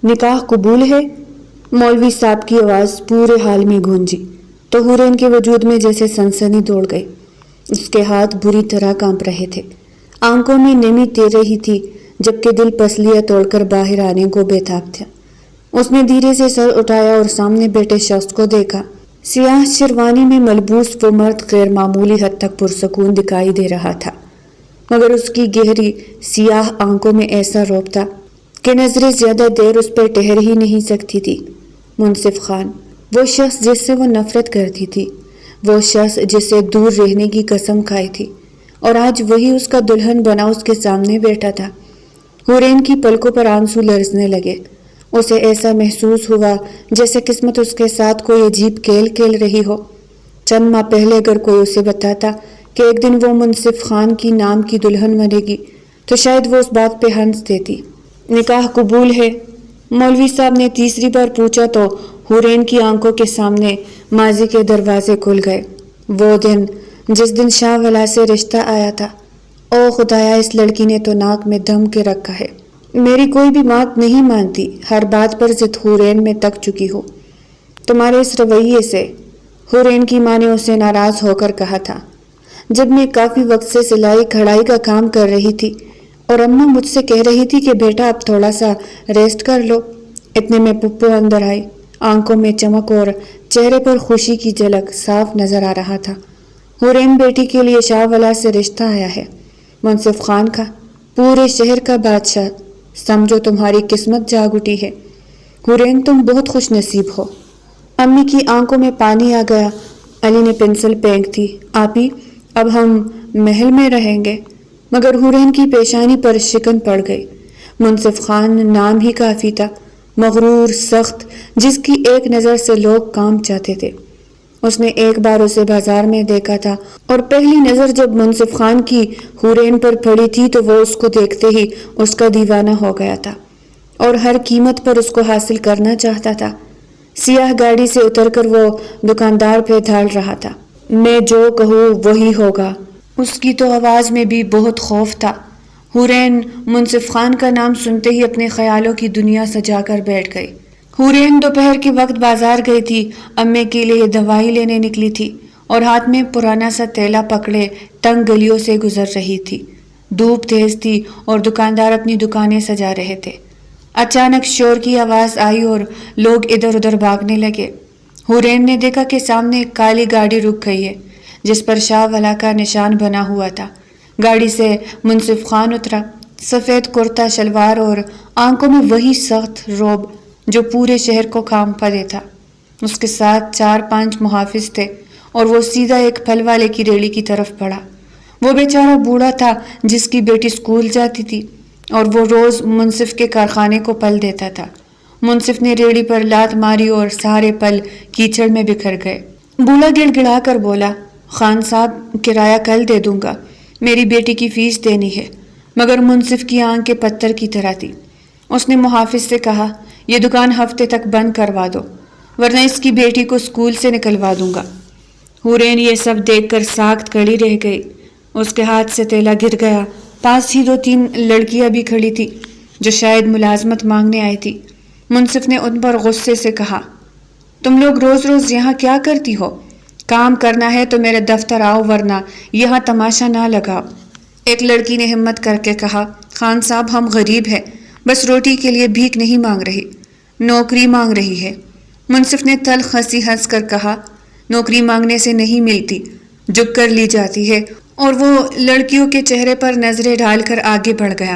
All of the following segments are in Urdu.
نکاح قبول ہے؟ مولوی صاحب کی آواز پورے حال میں گونجی تو حورین کے وجود میں جیسے سنسنی دوڑ گئی۔ اس کے ہاتھ بری طرح کانپ رہے تھے، آنکھوں میں نمی تیر رہی تھی، جبکہ دل پسلیاں توڑ کر باہر آنے کو بےتاب تھا۔ اس نے دھیرے سے سر اٹھایا اور سامنے بیٹھے شخص کو دیکھا۔ سیاہ شیروانی میں ملبوس وہ مرد غیر معمولی حد تک پرسکون دکھائی دے رہا تھا، مگر اس کی گہری سیاہ آنکھوں میں ایسا رعب تھا کہ نظریں زیادہ دیر اس پر ٹھہر ہی نہیں سکتی تھی۔ منصف خان، وہ شخص جس سے وہ نفرت کرتی تھی، وہ شخص جس سے دور رہنے کی قسم کھائی تھی، اور آج وہی اس کا دلہن بنا اس کے سامنے بیٹھا تھا۔ حورین کی پلکوں پر آنسو لرزنے لگے۔ اسے ایسا محسوس ہوا جیسے قسمت اس کے ساتھ کوئی عجیب کھیل کھیل رہی ہو۔ چند ماہ پہلے اگر کوئی اسے بتاتا کہ ایک دن وہ منصف خان کی نام کی دلہن بنے گی تو شاید وہ اس بات پہ ہنس دیتی۔ نکاح قبول ہے؟ مولوی صاحب نے تیسری بار پوچھا تو حورین کی آنکھوں کے سامنے ماضی کے دروازے کھل گئے۔ وہ دن جس دن شاہ ولا سے رشتہ آیا تھا۔ او خدایا، اس لڑکی نے تو ناک میں دم کے رکھا ہے۔ میری کوئی بھی بات نہیں مانتی، ہر بات پر ضد حورین میں تک چکی ہو تمہارے اس رویے سے، حورین کی ماں نے اسے ناراض ہو کر کہا تھا جب میں کافی وقت سے سلائی کڑھائی کا کام کر رہی تھی اور اماں مجھ سے کہہ رہی تھی کہ بیٹا اب تھوڑا سا ریسٹ کر لو۔ اتنے میں پپو اندر آئی، آنکھوں میں چمک اور چہرے پر خوشی کی جھلک صاف نظر آ رہا تھا۔ حورین بیٹی کے لیے شاہ ولا سے رشتہ آیا ہے، منصف خان کا، پورے شہر کا بادشاہ، سمجھو تمہاری قسمت جاگ اٹھی ہے۔ حورین تم بہت خوش نصیب ہو۔ امی کی آنکھوں میں پانی آ گیا۔ علی نے پنسل پھینک دی، آپی اب ہم محل میں رہیں گے؟ مگر حورین کی پیشانی پر شکن پڑ گئی۔ منصف خان نام ہی کافی تھا، مغرور، سخت، جس کی ایک نظر سے لوگ کام چاہتے تھے۔ اس نے ایک بار اسے بازار میں دیکھا تھا اور پہلی نظر جب منصف خان کی حورین پر پڑی تھی تو وہ اس کو دیکھتے ہی اس کا دیوانہ ہو گیا تھا اور ہر قیمت پر اس کو حاصل کرنا چاہتا تھا۔ سیاہ گاڑی سے اتر کر وہ دکاندار پہ دھاڑ رہا تھا۔ میں جو کہوں وہی ہوگا۔ اس کی تو آواز میں بھی بہت خوف تھا۔ حورین منصف خان کا نام سنتے ہی اپنے خیالوں کی دنیا سجا کر بیٹھ گئی۔ حورین دوپہر کے وقت بازار گئی تھی، امی کے لیے دوائی لینے نکلی تھی اور ہاتھ میں پرانا سا تیلا پکڑے تنگ گلیوں سے گزر رہی تھی۔ دھوپ تیز تھی اور دکاندار اپنی دکانیں سجا رہے تھے۔ اچانک شور کی آواز آئی اور لوگ ادھر ادھر بھاگنے لگے۔ حورین نے دیکھا کہ سامنے ایک کالی گاڑی رک گئی ہے جس پر شاہ ولا کا نشان بنا ہوا تھا۔ گاڑی سے منصف خان اترا، سفید کرتا شلوار اور آنکھوں میں وہی سخت رعب جو پورے شہر کو کانپا دیتا۔ اس کے ساتھ 4-5 محافظ تھے اور وہ سیدھا ایک پھل والے کی ریڑھی کی طرف بڑھا۔ وہ بیچارہ بوڑھا تھا جس کی بیٹی اسکول جاتی تھی اور وہ روز منصف کے کارخانے کو پل دیتا تھا۔ منصف نے ریڑھی پر لات ماری اور سارے پل کیچڑ میں بکھر گئے۔ بوڑھا گڑ گڑا کر بولا، خان صاحب کرایہ کل دے دوں گا، میری بیٹی کی فیس دینی ہے۔ مگر منصف کی آنکھ کے پتھر کی طرح تھی۔ اس نے محافظ سے کہا، یہ دکان ہفتے تک بند کروا دو ورنہ اس کی بیٹی کو اسکول سے نکلوا دوں گا۔ حورین یہ سب دیکھ کر ساکت کھڑی رہ گئی۔ اس کے ہاتھ سے تیلا گر گیا۔ پاس ہی 2-3 لڑکیاں بھی کھڑی تھی جو شاید ملازمت مانگنے آئی تھی۔ منصف نے ان پر غصے سے کہا، تم لوگ روز روز یہاں کیا کرتی ہو؟ کام کرنا ہے تو میرے دفتر آؤ ورنہ یہاں تماشا نہ لگاؤ۔ ایک لڑکی نے ہمت کر کے کہا، خان صاحب ہم غریب ہیں، بس روٹی کے لیے بھیک نہیں مانگ رہی، نوکری مانگ رہی ہے۔ منصف نے تلخ ہنسی ہنس کر کہا، نوکری مانگنے سے نہیں ملتی، جھک کر لی جاتی ہے، اور وہ لڑکیوں کے چہرے پر نظریں ڈال کر آگے بڑھ گیا۔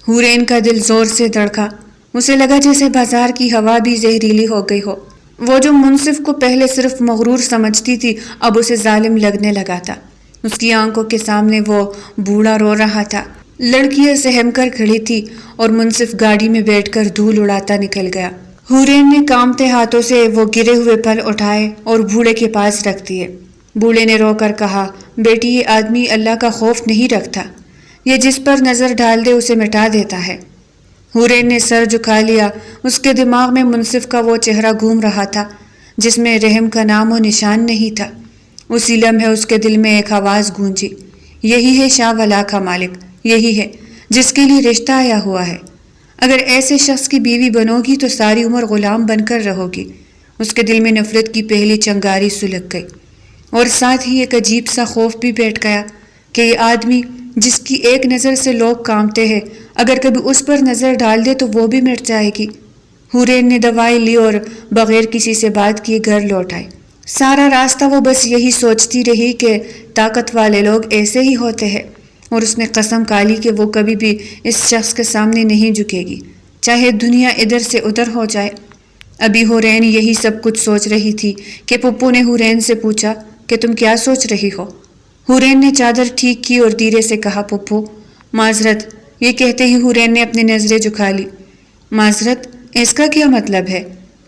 حورین کا دل زور سے دھڑکا۔ اسے لگا جیسے بازار کی ہوا بھی زہریلی ہو گئی ہو۔ وہ جو منصف کو پہلے صرف مغرور سمجھتی تھی اب اسے ظالم لگنے لگا تھا۔ اس کی آنکھوں کے سامنے وہ بوڑھا رو رہا تھا، لڑکیاں سہم کر کھڑی تھی اور منصف گاڑی میں بیٹھ کر دھول اڑاتا نکل گیا۔ حورین نے کانپتے ہاتھوں سے وہ گرے ہوئے پھل اٹھائے اور بوڑھے کے پاس رکھ دیے۔ بوڑھے نے رو کر کہا، بیٹی یہ آدمی اللہ کا خوف نہیں رکھتا، یہ جس پر نظر ڈال دے اسے مٹا دیتا ہے۔ حورین نے سر جھکا لیا۔ اس کے دماغ میں منصف کا وہ چہرہ گھوم رہا تھا جس میں رحم کا نام و نشان نہیں تھا۔ اسی لمحے اس کے دل میں ایک آواز گونجی، یہی ہے شاہ ولا کا مالک، یہی ہے جس کے لیے رشتہ آیا ہوا ہے۔ اگر ایسے شخص کی بیوی بنو گی تو ساری عمر غلام بن کر رہو گی۔ اس کے دل میں نفرت کی پہلی چنگاری سلگ گئی، اور ساتھ ہی ایک عجیب سا خوف بھی بیٹھ گیا کہ یہ آدمی جس کی ایک نظر سے لوگ کانپتے ہیں، اگر کبھی اس پر نظر ڈال دے تو وہ بھی مٹ جائے گی۔ حورین نے دوائی لی اور بغیر کسی سے بات کیے گھر لوٹ آئی۔ سارا راستہ وہ بس یہی سوچتی رہی کہ طاقت والے لوگ ایسے ہی ہوتے ہیں، اور اس نے قسم کھا لی کہ وہ کبھی بھی اس شخص کے سامنے نہیں جھکے گی، چاہے دنیا ادھر سے ادھر ہو جائے۔ ابھی حورین یہی سب کچھ سوچ رہی تھی کہ پپو نے حورین سے پوچھا کہ تم کیا سوچ رہی ہو؟ حورین نے چادر ٹھیک کی اور دھیرے سے کہا پپو معذرت۔ یہ کہتے ہی حورین نے اپنی نظریں جھکا لی۔ معذرت، اس کا کیا مطلب ہے؟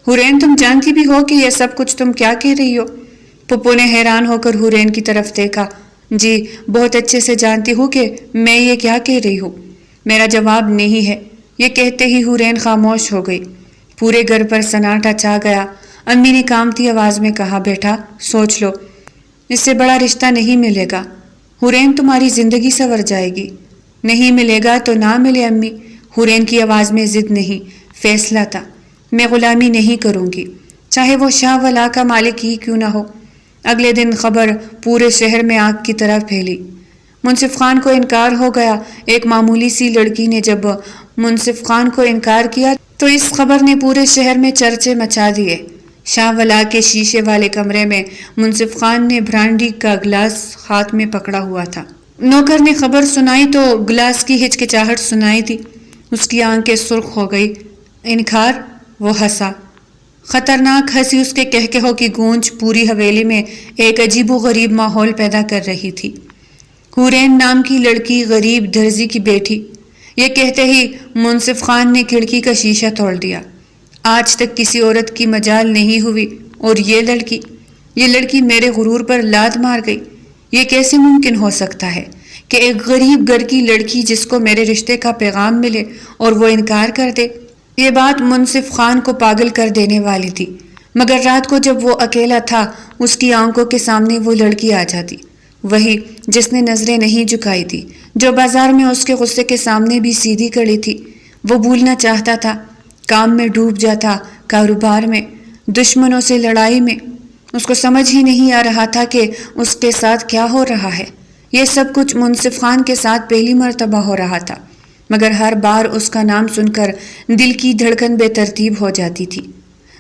حورین تم جانتی بھی ہو کہ یہ سب کچھ تم کیا کہہ رہی ہو؟ پپو نے حیران ہو کر حورین کی طرف دیکھا۔ جی بہت اچھے سے جانتی ہوں کہ میں یہ کیا کہہ رہی ہوں۔ میرا جواب نہیں ہے۔ یہ کہتے ہی حورین خاموش ہو گئی۔ پورے گھر پر سناٹا چھا گیا۔ امی نے کانپتی آواز میں کہا بیٹا سوچ لو، اس سے بڑا رشتہ نہیں ملے گا۔ حورین تمہاری زندگی سنور جائے گی۔ نہیں ملے گا تو نہ ملے امی۔ حورین کی آواز میں ضد نہیں، فیصلہ تھا۔ میں غلامی نہیں کروں گی، چاہے وہ شاہ ولا کا مالک ہی کیوں نہ ہو۔ اگلے دن خبر پورے شہر میں آگ کی طرح پھیلی۔ منصف خان کو انکار ہو گیا۔ ایک معمولی سی لڑکی نے جب منصف خان کو انکار کیا تو اس خبر نے پورے شہر میں چرچے مچا دیے۔ شاہ ولا کے شیشے والے کمرے میں منصف خان نے برانڈی کا گلاس ہاتھ میں پکڑا ہوا تھا۔ نوکر نے خبر سنائی تو گلاس کی ہچکچاہٹ سنائی تھی۔ اس کی آنکھیں سرخ ہو گئی۔ انکار؟ وہ ہنسا۔ خطرناک ہنسی اس کے کہکہوں کی گونج پوری حویلی میں ایک عجیب و غریب ماحول پیدا کر رہی تھی۔ حورین نام کی لڑکی غریب درزی کی بیٹی۔ یہ کہتے ہی منصف خان نے کھڑکی کا شیشہ توڑ دیا۔ آج تک کسی عورت کی مجال نہیں ہوئی، اور یہ لڑکی میرے غرور پر لات مار گئی۔ یہ کیسے ممکن ہو سکتا ہے کہ ایک غریب گھر کی لڑکی جس کو میرے رشتے کا پیغام ملے اور وہ انکار کر دے؟ یہ بات منصف خان کو پاگل کر دینے والی تھی، مگر رات کو جب وہ اکیلا تھا اس کی آنکھوں کے سامنے وہ لڑکی آ جاتی، وہی جس نے نظریں نہیں جھکائی تھی، جو بازار میں اس کے غصے کے سامنے بھی سیدھی کھڑی تھی۔ وہ بھولنا چاہتا تھا، کام میں ڈوب جاتا، کاروبار میں، دشمنوں سے لڑائی میں۔ اس کو سمجھ ہی نہیں آ رہا تھا کہ اس کے ساتھ کیا ہو رہا ہے۔ یہ سب کچھ منصف خان کے ساتھ پہلی مرتبہ ہو رہا تھا، مگر ہر بار اس کا نام سن کر دل کی دھڑکن بے ترتیب ہو جاتی تھی۔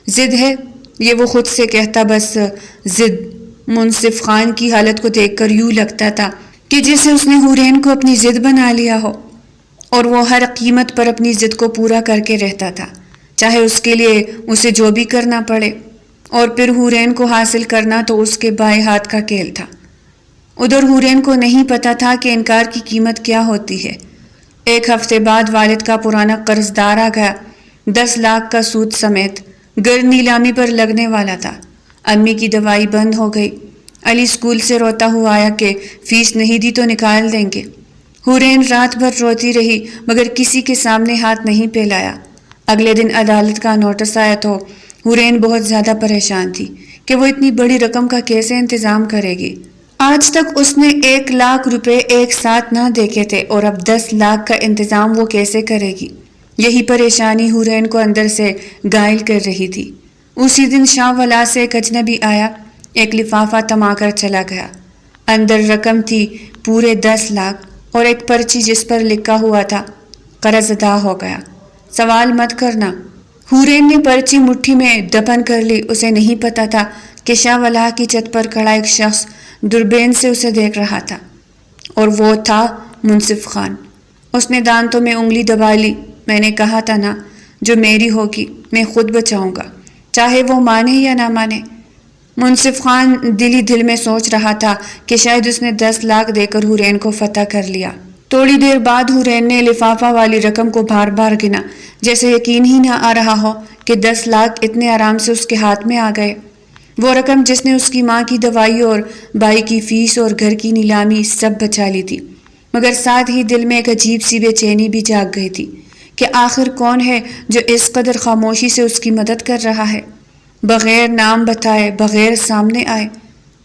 ضد ہے، یہ وہ خود سے کہتا، بس ضد۔ منصف خان کی حالت کو دیکھ کر یوں لگتا تھا کہ جیسے اس نے حورین کو اپنی ضد بنا لیا ہو، اور وہ ہر قیمت پر اپنی ضد کو پورا کر کے رہتا تھا، چاہے اس کے لیے اسے جو بھی کرنا پڑے۔ اور پھر حورین کو حاصل کرنا تو اس کے بائیں ہاتھ کا کھیل تھا۔ ادھر حورین کو نہیں پتا تھا کہ انکار کی قیمت کیا ہوتی ہے۔ ایک ہفتے بعد والد کا پرانا قرض دار آ گیا، 10 لاکھ کا سود سمیت۔ گھر نیلامی پر لگنے والا تھا۔ امی کی دوائی بند ہو گئی۔ علی اسکول سے روتا ہوا آیا کہ فیس نہیں دی تو نکال دیں گے۔ حورین رات بھر روتی رہی، مگر کسی کے سامنے ہاتھ نہیں پھیلایا۔ اگلے دن عدالت کا نوٹس آیا تو حورین بہت زیادہ پریشان تھی کہ وہ اتنی بڑی رقم کا کیسے انتظام کرے گی۔ آج تک اس نے 1 لاکھ روپے ایک ساتھ نہ دیکھے تھے، اور اب 10 لاکھ کا انتظام وہ کیسے کرے گی؟ یہی پریشانی حورین کو اندر سے گائل کر رہی تھی۔ اسی دن شاہ ولا سے ایک اجنبی آیا، ایک لفافہ تما کر چلا گیا۔ اندر رقم تھی پورے 10 لاکھ اور ایک پرچی جس پر لکھا ہوا تھا قرض ادا ہو گیا، سوال مت کرنا۔ حورین نے پرچی مٹھی میں دفن کر لی۔ اسے نہیں پتا تھا کہ شاہ ولا کی چھت پر کھڑا ایک شخص دوربین سے اسے دیکھ رہا تھا، اور وہ تھا منصف خان۔ اس نے دانتوں میں انگلی دبا لی۔ میں نے کہا تھا نا، جو میری ہوگی میں خود بچاؤں گا، چاہے وہ مانے یا نہ مانے۔ منصف خان دل ہی دل میں سوچ رہا تھا کہ شاید اس نے 10 لاکھ دے کر حورین کو فتح کر لیا۔ تھوڑی دیر بعد حورین نے لفافہ والی رقم کو بار بار گنا، جیسے یقین ہی نہ آ رہا ہو کہ 10 لاکھ اتنے آرام سے اس کے ہاتھ میں آ گئے۔ وہ رقم جس نے اس کی ماں کی دوائی اور بھائی کی فیس اور گھر کی نیلامی سب بچا لی تھی، مگر ساتھ ہی دل میں ایک عجیب سی بے چینی بھی جاگ گئی تھی کہ آخر کون ہے جو اس قدر خاموشی سے اس کی مدد کر رہا ہے، بغیر نام بتائے، بغیر سامنے آئے۔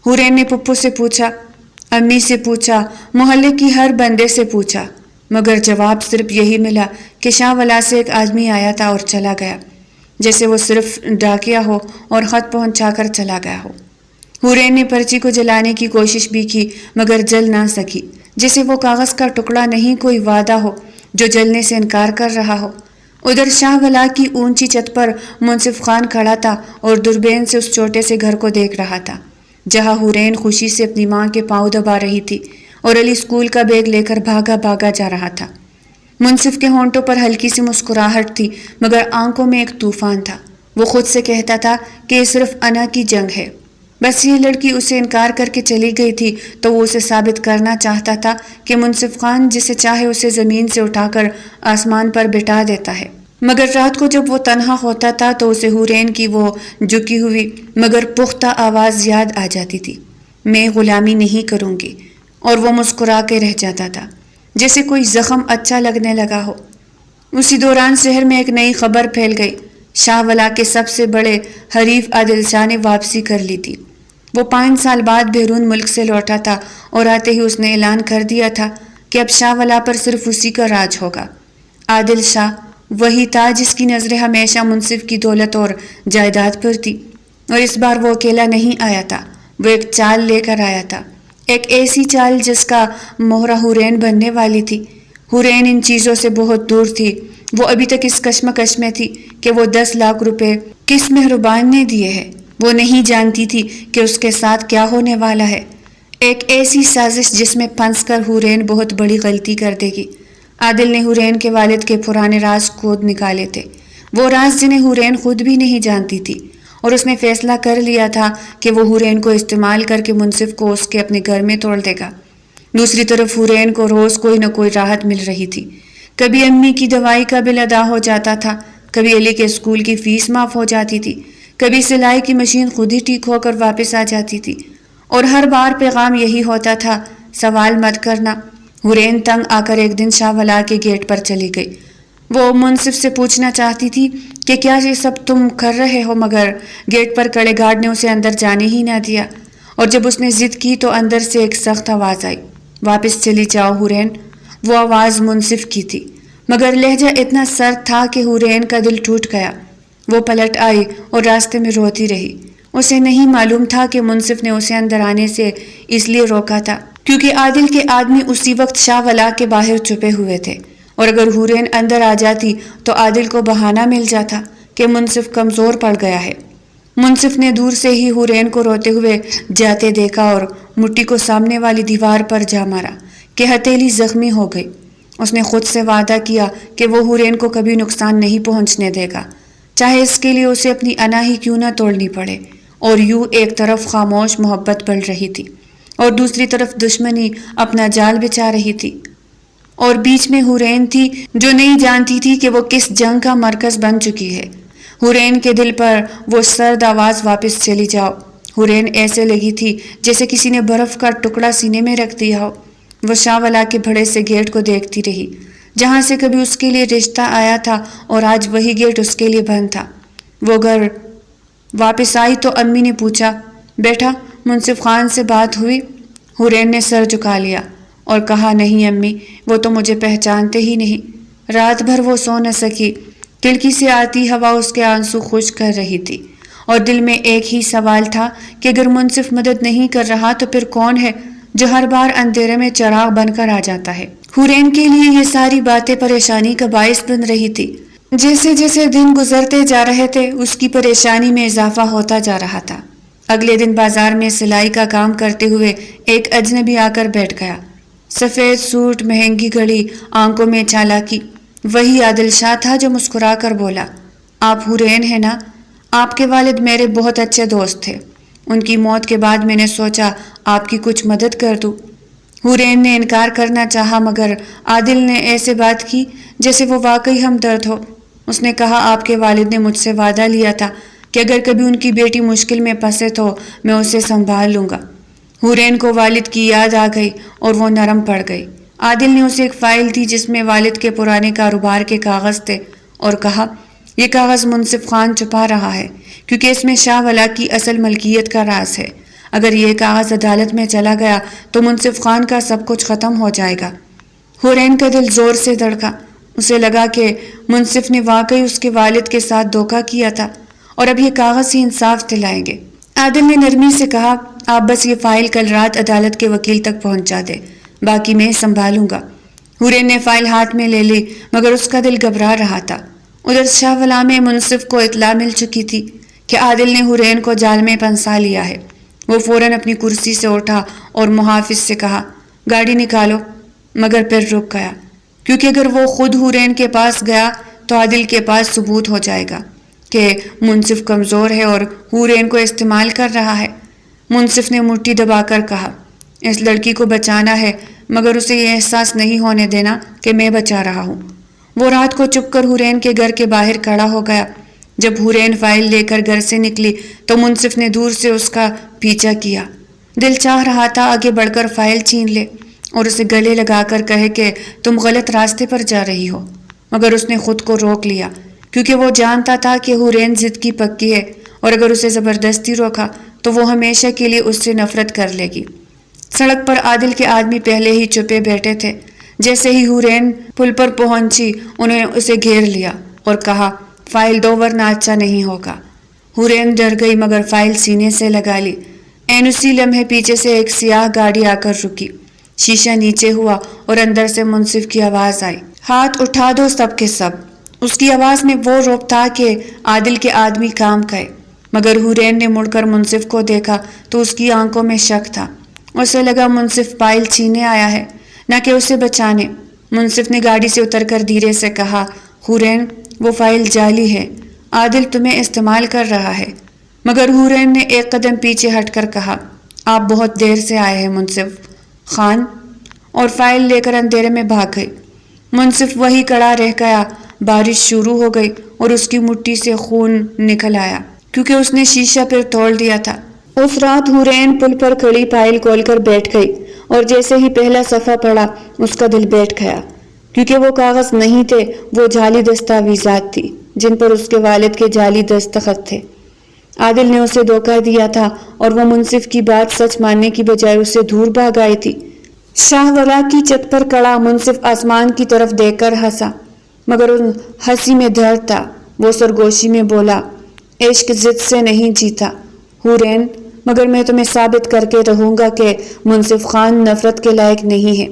حورین نے پپو سے پوچھا، امی سے پوچھا، محلے کی ہر بندے سے پوچھا، مگر جواب صرف یہی ملا کہ شاہ ولا سے ایک آدمی آیا تھا اور چلا گیا، جیسے وہ صرف ڈاکیا ہو اور خط پہنچا کر چلا گیا ہو۔ حورین نے پرچی کو جلانے کی کوشش بھی کی مگر جل نہ سکی، جیسے وہ کاغذ کا ٹکڑا نہیں کوئی وعدہ ہو جو جلنے سے انکار کر رہا ہو۔ ادھر شاہ ولا کی اونچی چھت پر منصف خان کھڑا تھا اور دوربین سے اس چھوٹے سے گھر کو دیکھ رہا تھا جہاں حورین خوشی سے اپنی ماں کے پاؤں دبا رہی تھی اور علی اسکول کا بیگ لے کر بھاگا بھاگا جا رہا تھا۔ منصف کے ہونٹوں پر ہلکی سی مسکراہٹ تھی مگر آنکھوں میں ایک طوفان تھا۔ وہ خود سے کہتا تھا کہ یہ صرف انا کی جنگ ہے، بس یہ لڑکی اسے انکار کر کے چلی گئی تھی تو وہ اسے ثابت کرنا چاہتا تھا کہ منصف خان جسے چاہے اسے زمین سے اٹھا کر آسمان پر بٹھا دیتا ہے۔ مگر رات کو جب وہ تنہا ہوتا تھا تو اسے حورین کی وہ جھکی ہوئی مگر پختہ آواز یاد آ جاتی تھی، میں غلامی نہیں کروں گی، اور وہ مسکرا کے رہ جاتا تھا جیسے کوئی زخم اچھا لگنے لگا ہو۔ اسی دوران شہر میں ایک نئی خبر پھیل گئی۔ شاہ ولا کے سب سے بڑے حریف عادل شاہ نے واپسی کر لی تھی۔ وہ 5 سال بعد بیرون ملک سے لوٹا تھا اور آتے ہی اس نے اعلان کر دیا تھا کہ اب شاہ ولا پر صرف اسی کا راج ہوگا۔ عادل شاہ وہی تھا جس کی نظریں ہمیشہ منصف کی دولت اور جائیداد پر تھی، اور اس بار وہ اکیلا نہیں آیا تھا، وہ ایک چال لے کر آیا تھا، ایک ایسی چال جس کا مہرہ حورین بننے والی تھی۔ حورین ان چیزوں سے بہت دور تھی، وہ ابھی تک اس کشمکش میں تھی کہ وہ 10 لاکھ روپے کس مہربان نے دیے ہیں۔ وہ نہیں جانتی تھی کہ اس کے ساتھ کیا ہونے والا ہے، ایک ایسی سازش جس میں پھنس کر حورین بہت بڑی غلطی کر دے گی۔ عادل نے حورین کے والد کے پرانے راز کھود نکالے تھے، وہ راز جنہیں حورین خود بھی نہیں جانتی تھی، اور اس نے فیصلہ کر لیا تھا کہ وہ حورین کو استعمال کر کے منصف کو اس کے اپنے گھر میں توڑ دے گا۔ دوسری طرف حورین کو روز کوئی نہ کوئی راحت مل رہی تھی، کبھی امی کی دوائی کا بل ادا ہو جاتا تھا، کبھی علی کے اسکول کی فیس معاف ہو جاتی تھی، کبھی سلائی کی مشین خود ہی ٹھیک ہو کر واپس آ جاتی تھی، اور ہر بار پیغام یہی ہوتا تھا، سوال مت کرنا۔ حورین تنگ آ کر ایک دن شاہ ولا کے گیٹ پر چلی گئی۔ وہ منصف سے پوچھنا چاہتی تھی کہ کیا یہ سب تم کر رہے ہو، مگر گیٹ پر کڑے گارڈ نے اسے اندر جانے ہی نہ دیا، اور جب اس نے ضد کی تو اندر سے ایک سخت آواز آئی، واپس چلی جاؤ حورین۔ وہ آواز منصف کی تھی مگر لہجہ اتنا سرد تھا کہ حورین کا دل ٹوٹ گیا۔ وہ پلٹ آئی اور راستے میں روتی رہی۔ اسے نہیں معلوم تھا کہ منصف نے اسے اندر آنے سے اس لیے روکا تھا کیونکہ عادل کے آدمی اسی وقت شاہ ولا کے باہر چھپے ہوئے تھے، اور اگر حورین اندر آ جاتی تو عادل کو بہانہ مل جاتا کہ منصف کمزور پڑ گیا ہے۔ منصف نے دور سے ہی حورین کو روتے ہوئے جاتے دیکھا اور مٹی کو سامنے والی دیوار پر جا مارا کہ ہتھیلی زخمی ہو گئی۔ اس نے خود سے وعدہ کیا کہ وہ حورین کو کبھی نقصان نہیں پہنچنے دے گا، چاہے اس کے لیے اسے اپنی انا ہی کیوں نہ توڑنی پڑے۔ اور یوں ایک طرف خاموش محبت بڑھ رہی تھی اور دوسری طرف دشمنی اپنا جال بچھا رہی تھی، اور بیچ میں حورین تھی جو نہیں جانتی تھی کہ وہ کس جنگ کا مرکز بن چکی ہے۔ حورین کے دل پر وہ سرد آواز واپس چلی جاؤ۔ حورین ایسے لگی تھی جیسے کسی نے برف کا ٹکڑا سینے میں رکھ دیا ہو۔ وہ شاہ ولا کے بڑے سے گیٹ کو دیکھتی رہی جہاں سے کبھی اس کے لیے رشتہ آیا تھا، اور آج وہی گیٹ اس کے لیے بند تھا۔ وہ گھر واپس آئی تو امی نے پوچھا، بیٹا منصف خان سے بات ہوئی؟ حورین نے سر جھکا لیا اور کہا، نہیں امی، وہ تو مجھے پہچانتے ہی نہیں۔ رات بھر وہ سو نہ سکی، کھڑکی سے آتی ہوا اس کے آنسو خشک کر رہی تھی، اور دل میں ایک ہی سوال تھا کہ اگر منصف مدد نہیں کر رہا تو پھر کون ہے جو ہر بار اندھیرے میں چراغ بن کر آ جاتا ہے۔ حورین کے لیے یہ ساری باتیں پریشانی کا باعث بن رہی تھی۔ جیسے جیسے دن گزرتے جا رہے تھے اس کی پریشانی میں اضافہ ہوتا جا رہا تھا۔ اگلے دن بازار میں سلائی کا کام کرتے ہوئے ایک اجنبی آ کر بیٹھ گیا۔ سفید سوٹ، مہنگی گھڑی، آنکھوں میں چالاکی، وہی عادل شاہ تھا جو مسکرا کر بولا، آپ حورین ہیں نا؟ آپ کے والد میرے بہت اچھے دوست تھے، ان کی موت کے بعد میں نے سوچا آپ کی کچھ مدد کر دوں۔ حورین نے انکار کرنا چاہا مگر عادل نے ایسے بات کی جیسے وہ واقعی ہمدرد ہو۔ اس نے کہا، آپ کے والد نے مجھ سے وعدہ لیا تھا کہ اگر کبھی ان کی بیٹی مشکل میں پھنسے تو میں اسے سنبھال لوں گا۔ حورین کو والد کی یاد آ گئی اور وہ نرم پڑ گئی۔ عادل نے اسے ایک فائل دی جس میں والد کے پرانے کاروبار کے کاغذ تھے اور کہا، یہ کاغذ منصف خان چھپا رہا ہے کیونکہ اس میں شاہ ولا کی اصل ملکیت کا راز ہے۔ اگر یہ کاغذ عدالت میں چلا گیا تو منصف خان کا سب کچھ ختم ہو جائے گا۔ حورین کا دل زور سے دھڑکا۔ اسے لگا کہ منصف نے واقعی اس کے والد کے ساتھ دھوکہ کیا تھا اور اب یہ کاغذ ہی انصاف دلائیں گے۔ عادل نے نرمی سے کہا، آپ بس یہ فائل کل رات عدالت کے وکیل تک پہنچا دے، باقی میں سنبھالوں گا۔ حورین نے فائل ہاتھ میں لے لی مگر اس کا دل گھبرا رہا تھا۔ ادھر شاہ ولا میں منصف کو اطلاع مل چکی تھی کہ عادل نے حورین کو جال میں پھنسا لیا ہے۔ وہ فوراً اپنی کرسی سے اٹھا اور محافظ سے کہا، گاڑی نکالو، مگر پھر رک گیا کیونکہ اگر وہ خود حورین کے پاس گیا تو عادل کے پاس ثبوت ہو جائے گا کہ منصف کمزور ہے اور حورین کو استعمال کر رہا ہے۔ منصف نے مٹھی دبا کر کہا، اس لڑکی کو بچانا ہے مگر اسے یہ احساس نہیں ہونے دینا کہ میں بچا رہا ہوں۔ وہ رات کو چپ کر حورین کے گھر کے باہر کھڑا ہو گیا۔ جب حورین فائل لے کر گھر سے نکلی تو منصف نے دور سے اس کا پیچھا کیا۔ دل چاہ رہا تھا آگے بڑھ کر فائل چھین لے اور اسے گلے لگا کر کہے کہ تم غلط راستے پر جا رہی ہو، مگر اس نے خود کو روک لیا کیونکہ وہ جانتا تھا کہ حورین ضد کی پکی ہے اور اگر اسے زبردستی روکا تو وہ ہمیشہ کے لیے اس سے نفرت کر لے گی۔ سڑک پر عادل کے آدمی پہلے ہی چپے بیٹھے تھے۔ جیسے ہی حورین پل پر پہنچی انہوں نے اسے گھیر لیا اور کہا، فائل دو ورنہ اچھا نہیں ہوگا۔ حورین ڈر گئی مگر فائل سینے سے لگا لی۔ عین اسی لمحے پیچھے سے ایک سیاہ گاڑی آ کر رکی۔ شیشہ نیچے ہوا اور اندر سے منصف کی آواز آئی، ہاتھ اٹھا دو سب کے سب۔ اس کی آواز میں وہ رعب تھا کہ عادل کے آدمی کام گئے، مگر حورین نے مڑ کر منصف کو دیکھا تو اس کی آنکھوں میں شک تھا۔ اسے لگا منصف فائل چھینے آیا ہے نہ کہ اسے بچانے۔ منصف نے گاڑی سے اتر کر دھیرے سے کہا، حورین وہ فائل جعلی ہے، عادل تمہیں استعمال کر رہا ہے۔ مگر حورین نے ایک قدم پیچھے ہٹ کر کہا، آپ بہت دیر سے آئے ہیں منصف خان، اور فائل لے کر اندھیرے میں بھاگ گئی۔ منصف وہی کڑا رہ گیا۔ بارش شروع ہو گئی اور اس کی مٹھی سے خون نکل آیا کیونکہ اس نے شیشہ پھر توڑ دیا تھا۔ اس رات حورین پل پر کھڑی فائل کھول کر بیٹھ گئی اور جیسے ہی پہلا صفحہ پڑھا اس کا دل بیٹھ گیا کیونکہ وہ کاغذ نہیں تھے، وہ جعلی دستاویزات تھی جن پر اس کے والد کے جعلی دستخط تھے۔ عادل نے اسے دھوکہ دیا تھا اور وہ منصف کی بات سچ ماننے کی بجائے اسے دور بھاگ آئی تھی۔ شاہ ولا کی چھت پر کھڑا منصف آسمان کی طرف دیکھ کر ہنسا مگر ان ہنسی میں درد تھا۔ وہ سرگوشی میں بولا، عشق ضد سے نہیں جیتا حورین، مگر میں تمہیں ثابت کر کے رہوں گا کہ منصف خان نفرت کے لائق نہیں ہے۔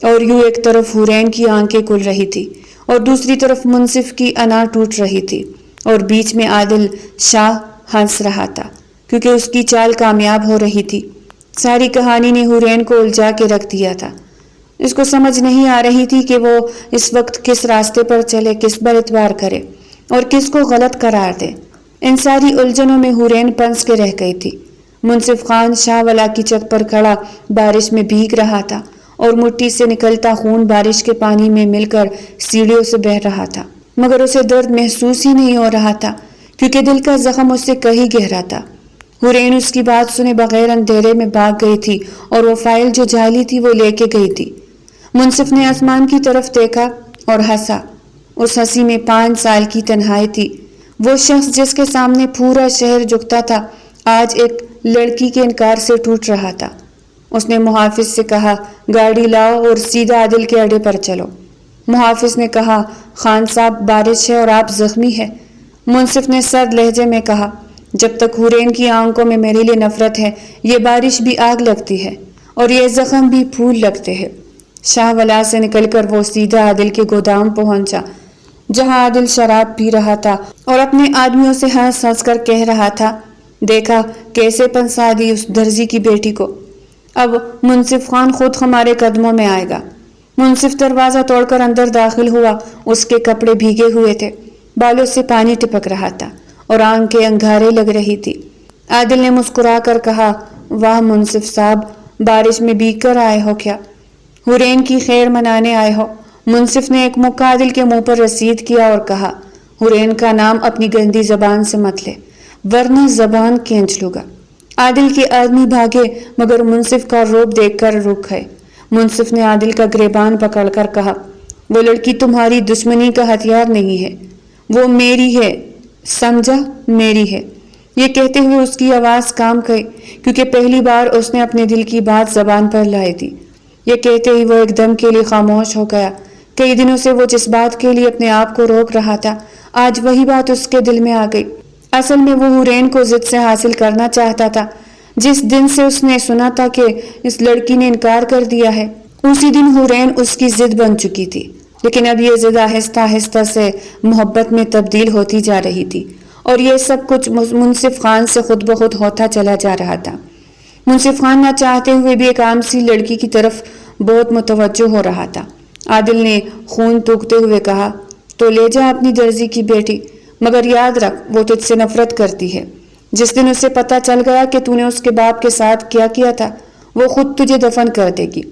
اور یوں ایک طرف حورین کی آنکھیں کھل رہی تھی اور دوسری طرف منصف کی انا ٹوٹ رہی تھی اور بیچ میں عادل شاہ ہنس رہا تھا کیونکہ اس کی چال کامیاب ہو رہی تھی۔ ساری کہانی نے حورین کو الجھا کے رکھ دیا تھا۔ اس کو سمجھ نہیں آ رہی تھی کہ وہ اس وقت کس راستے پر چلے، کس پر اعتبار کرے اور کس کو غلط قرار دے۔ ان ساری الجھنوں میں حورین پنس کے رہ گئی تھی۔ منصف خان شاہ ولا کی چھت پر کھڑا بارش میں بھیگ رہا تھا اور مٹھی سے نکلتا خون بارش کے پانی میں مل کر سیڑھیوں سے بہہ رہا تھا، مگر اسے درد محسوس ہی نہیں ہو رہا تھا کیونکہ دل کا زخم اس سے کہیں گہرا تھا۔ حورین اس کی بات سنے بغیر اندھیرے میں بھاگ گئی تھی اور وہ فائل جو جعلی تھی وہ لے کے گئی تھی۔ منصف نے آسمان کی طرف دیکھا اور ہنسا۔ اس ہنسی میں 5 سال کی تنہائی تھی۔ وہ شخص جس کے سامنے پورا شہر جھکتا تھا آج ایک لڑکی کے انکار سے ٹوٹ رہا تھا۔ اس نے محافظ سے کہا، گاڑی لاؤ اور سیدھا عادل کے اڈے پر چلو۔ محافظ نے کہا، خان صاحب بارش ہے اور آپ زخمی ہیں۔ منصف نے سرد لہجے میں کہا، جب تک حورین کی آنکھوں میں میرے لیے نفرت ہے یہ بارش بھی آگ لگتی ہے اور یہ زخم بھی پھول لگتے ہیں۔ شاہ ولا سے نکل کر وہ سیدھا عادل کے گودام پہنچا جہاں عادل شراب پی رہا تھا اور اپنے آدمیوں سے ہنس ہنس کر کہہ رہا تھا، دیکھا کیسے پنسا دی اس درزی کی بیٹی کو، اب منصف خان خود ہمارے قدموں میں آئے گا۔ منصف دروازہ توڑ کر اندر داخل ہوا۔ اس کے کپڑے بھیگے ہوئے تھے، بالوں سے پانی ٹپک رہا تھا اور آنکھیں انگارے لگ رہی تھی۔ عادل نے مسکرا کر کہا، واہ منصف صاحب، بارش میں بھیگ کر آئے ہو کیا؟ حورین کی خیر منانے آئے ہو؟ منصف نے ایک مکہ عادل کے منہ پر رسید کیا اور کہا، حورین کا نام اپنی گندی زبان سے مت لے ورنہ زبان کھینچ لوں گا۔ عادل کے آدمی بھاگے مگر منصف کا روب دیکھ کر رک گئے۔ منصف نے عادل کا گریبان پکڑ کر کہا، وہ لڑکی تمہاری دشمنی کا ہتھیار نہیں ہے، وہ میری ہے، سمجھا، میری ہے۔ یہ کہتے ہوئے اس کی آواز کام گئی کیونکہ پہلی بار اس نے اپنے دل کی بات زبان پر لائی تھی۔ یہ کہتے ہی وہ ایک دم کے لیے خاموش ہو گیا۔ کئی دنوں سے وہ جس بات کے لیے اپنے آپ کو روک رہا تھا، آج وہی بات اس کے دل میں آ گئی۔ اصل میں وہ حورین کو ضد سے حاصل کرنا چاہتا تھا۔ جس دن سے اس نے سنا تھا کہ اس لڑکی نے انکار کر دیا ہے، اسی دن حورین اس کی ضد بن چکی تھی، لیکن اب یہ ضد آہستہ آہستہ سے محبت میں تبدیل ہوتی جا رہی تھی، اور یہ سب کچھ منصف خان سے خود بخود ہوتا چلا جا رہا تھا۔ منصف خان نہ چاہتے ہوئے بھی ایک عام سی لڑکی کی طرف بہت متوجہ ہو رہا تھا۔ عادل نے خون تھوکتے ہوئے کہا، تو لے جا اپنی درزی کی بیٹی، مگر یاد رکھ وہ تجھ سے نفرت کرتی ہے۔ جس دن اسے پتہ چل گیا کہ تو نے اس کے باپ کے ساتھ کیا کیا تھا، وہ خود تجھے دفن کر دے گی۔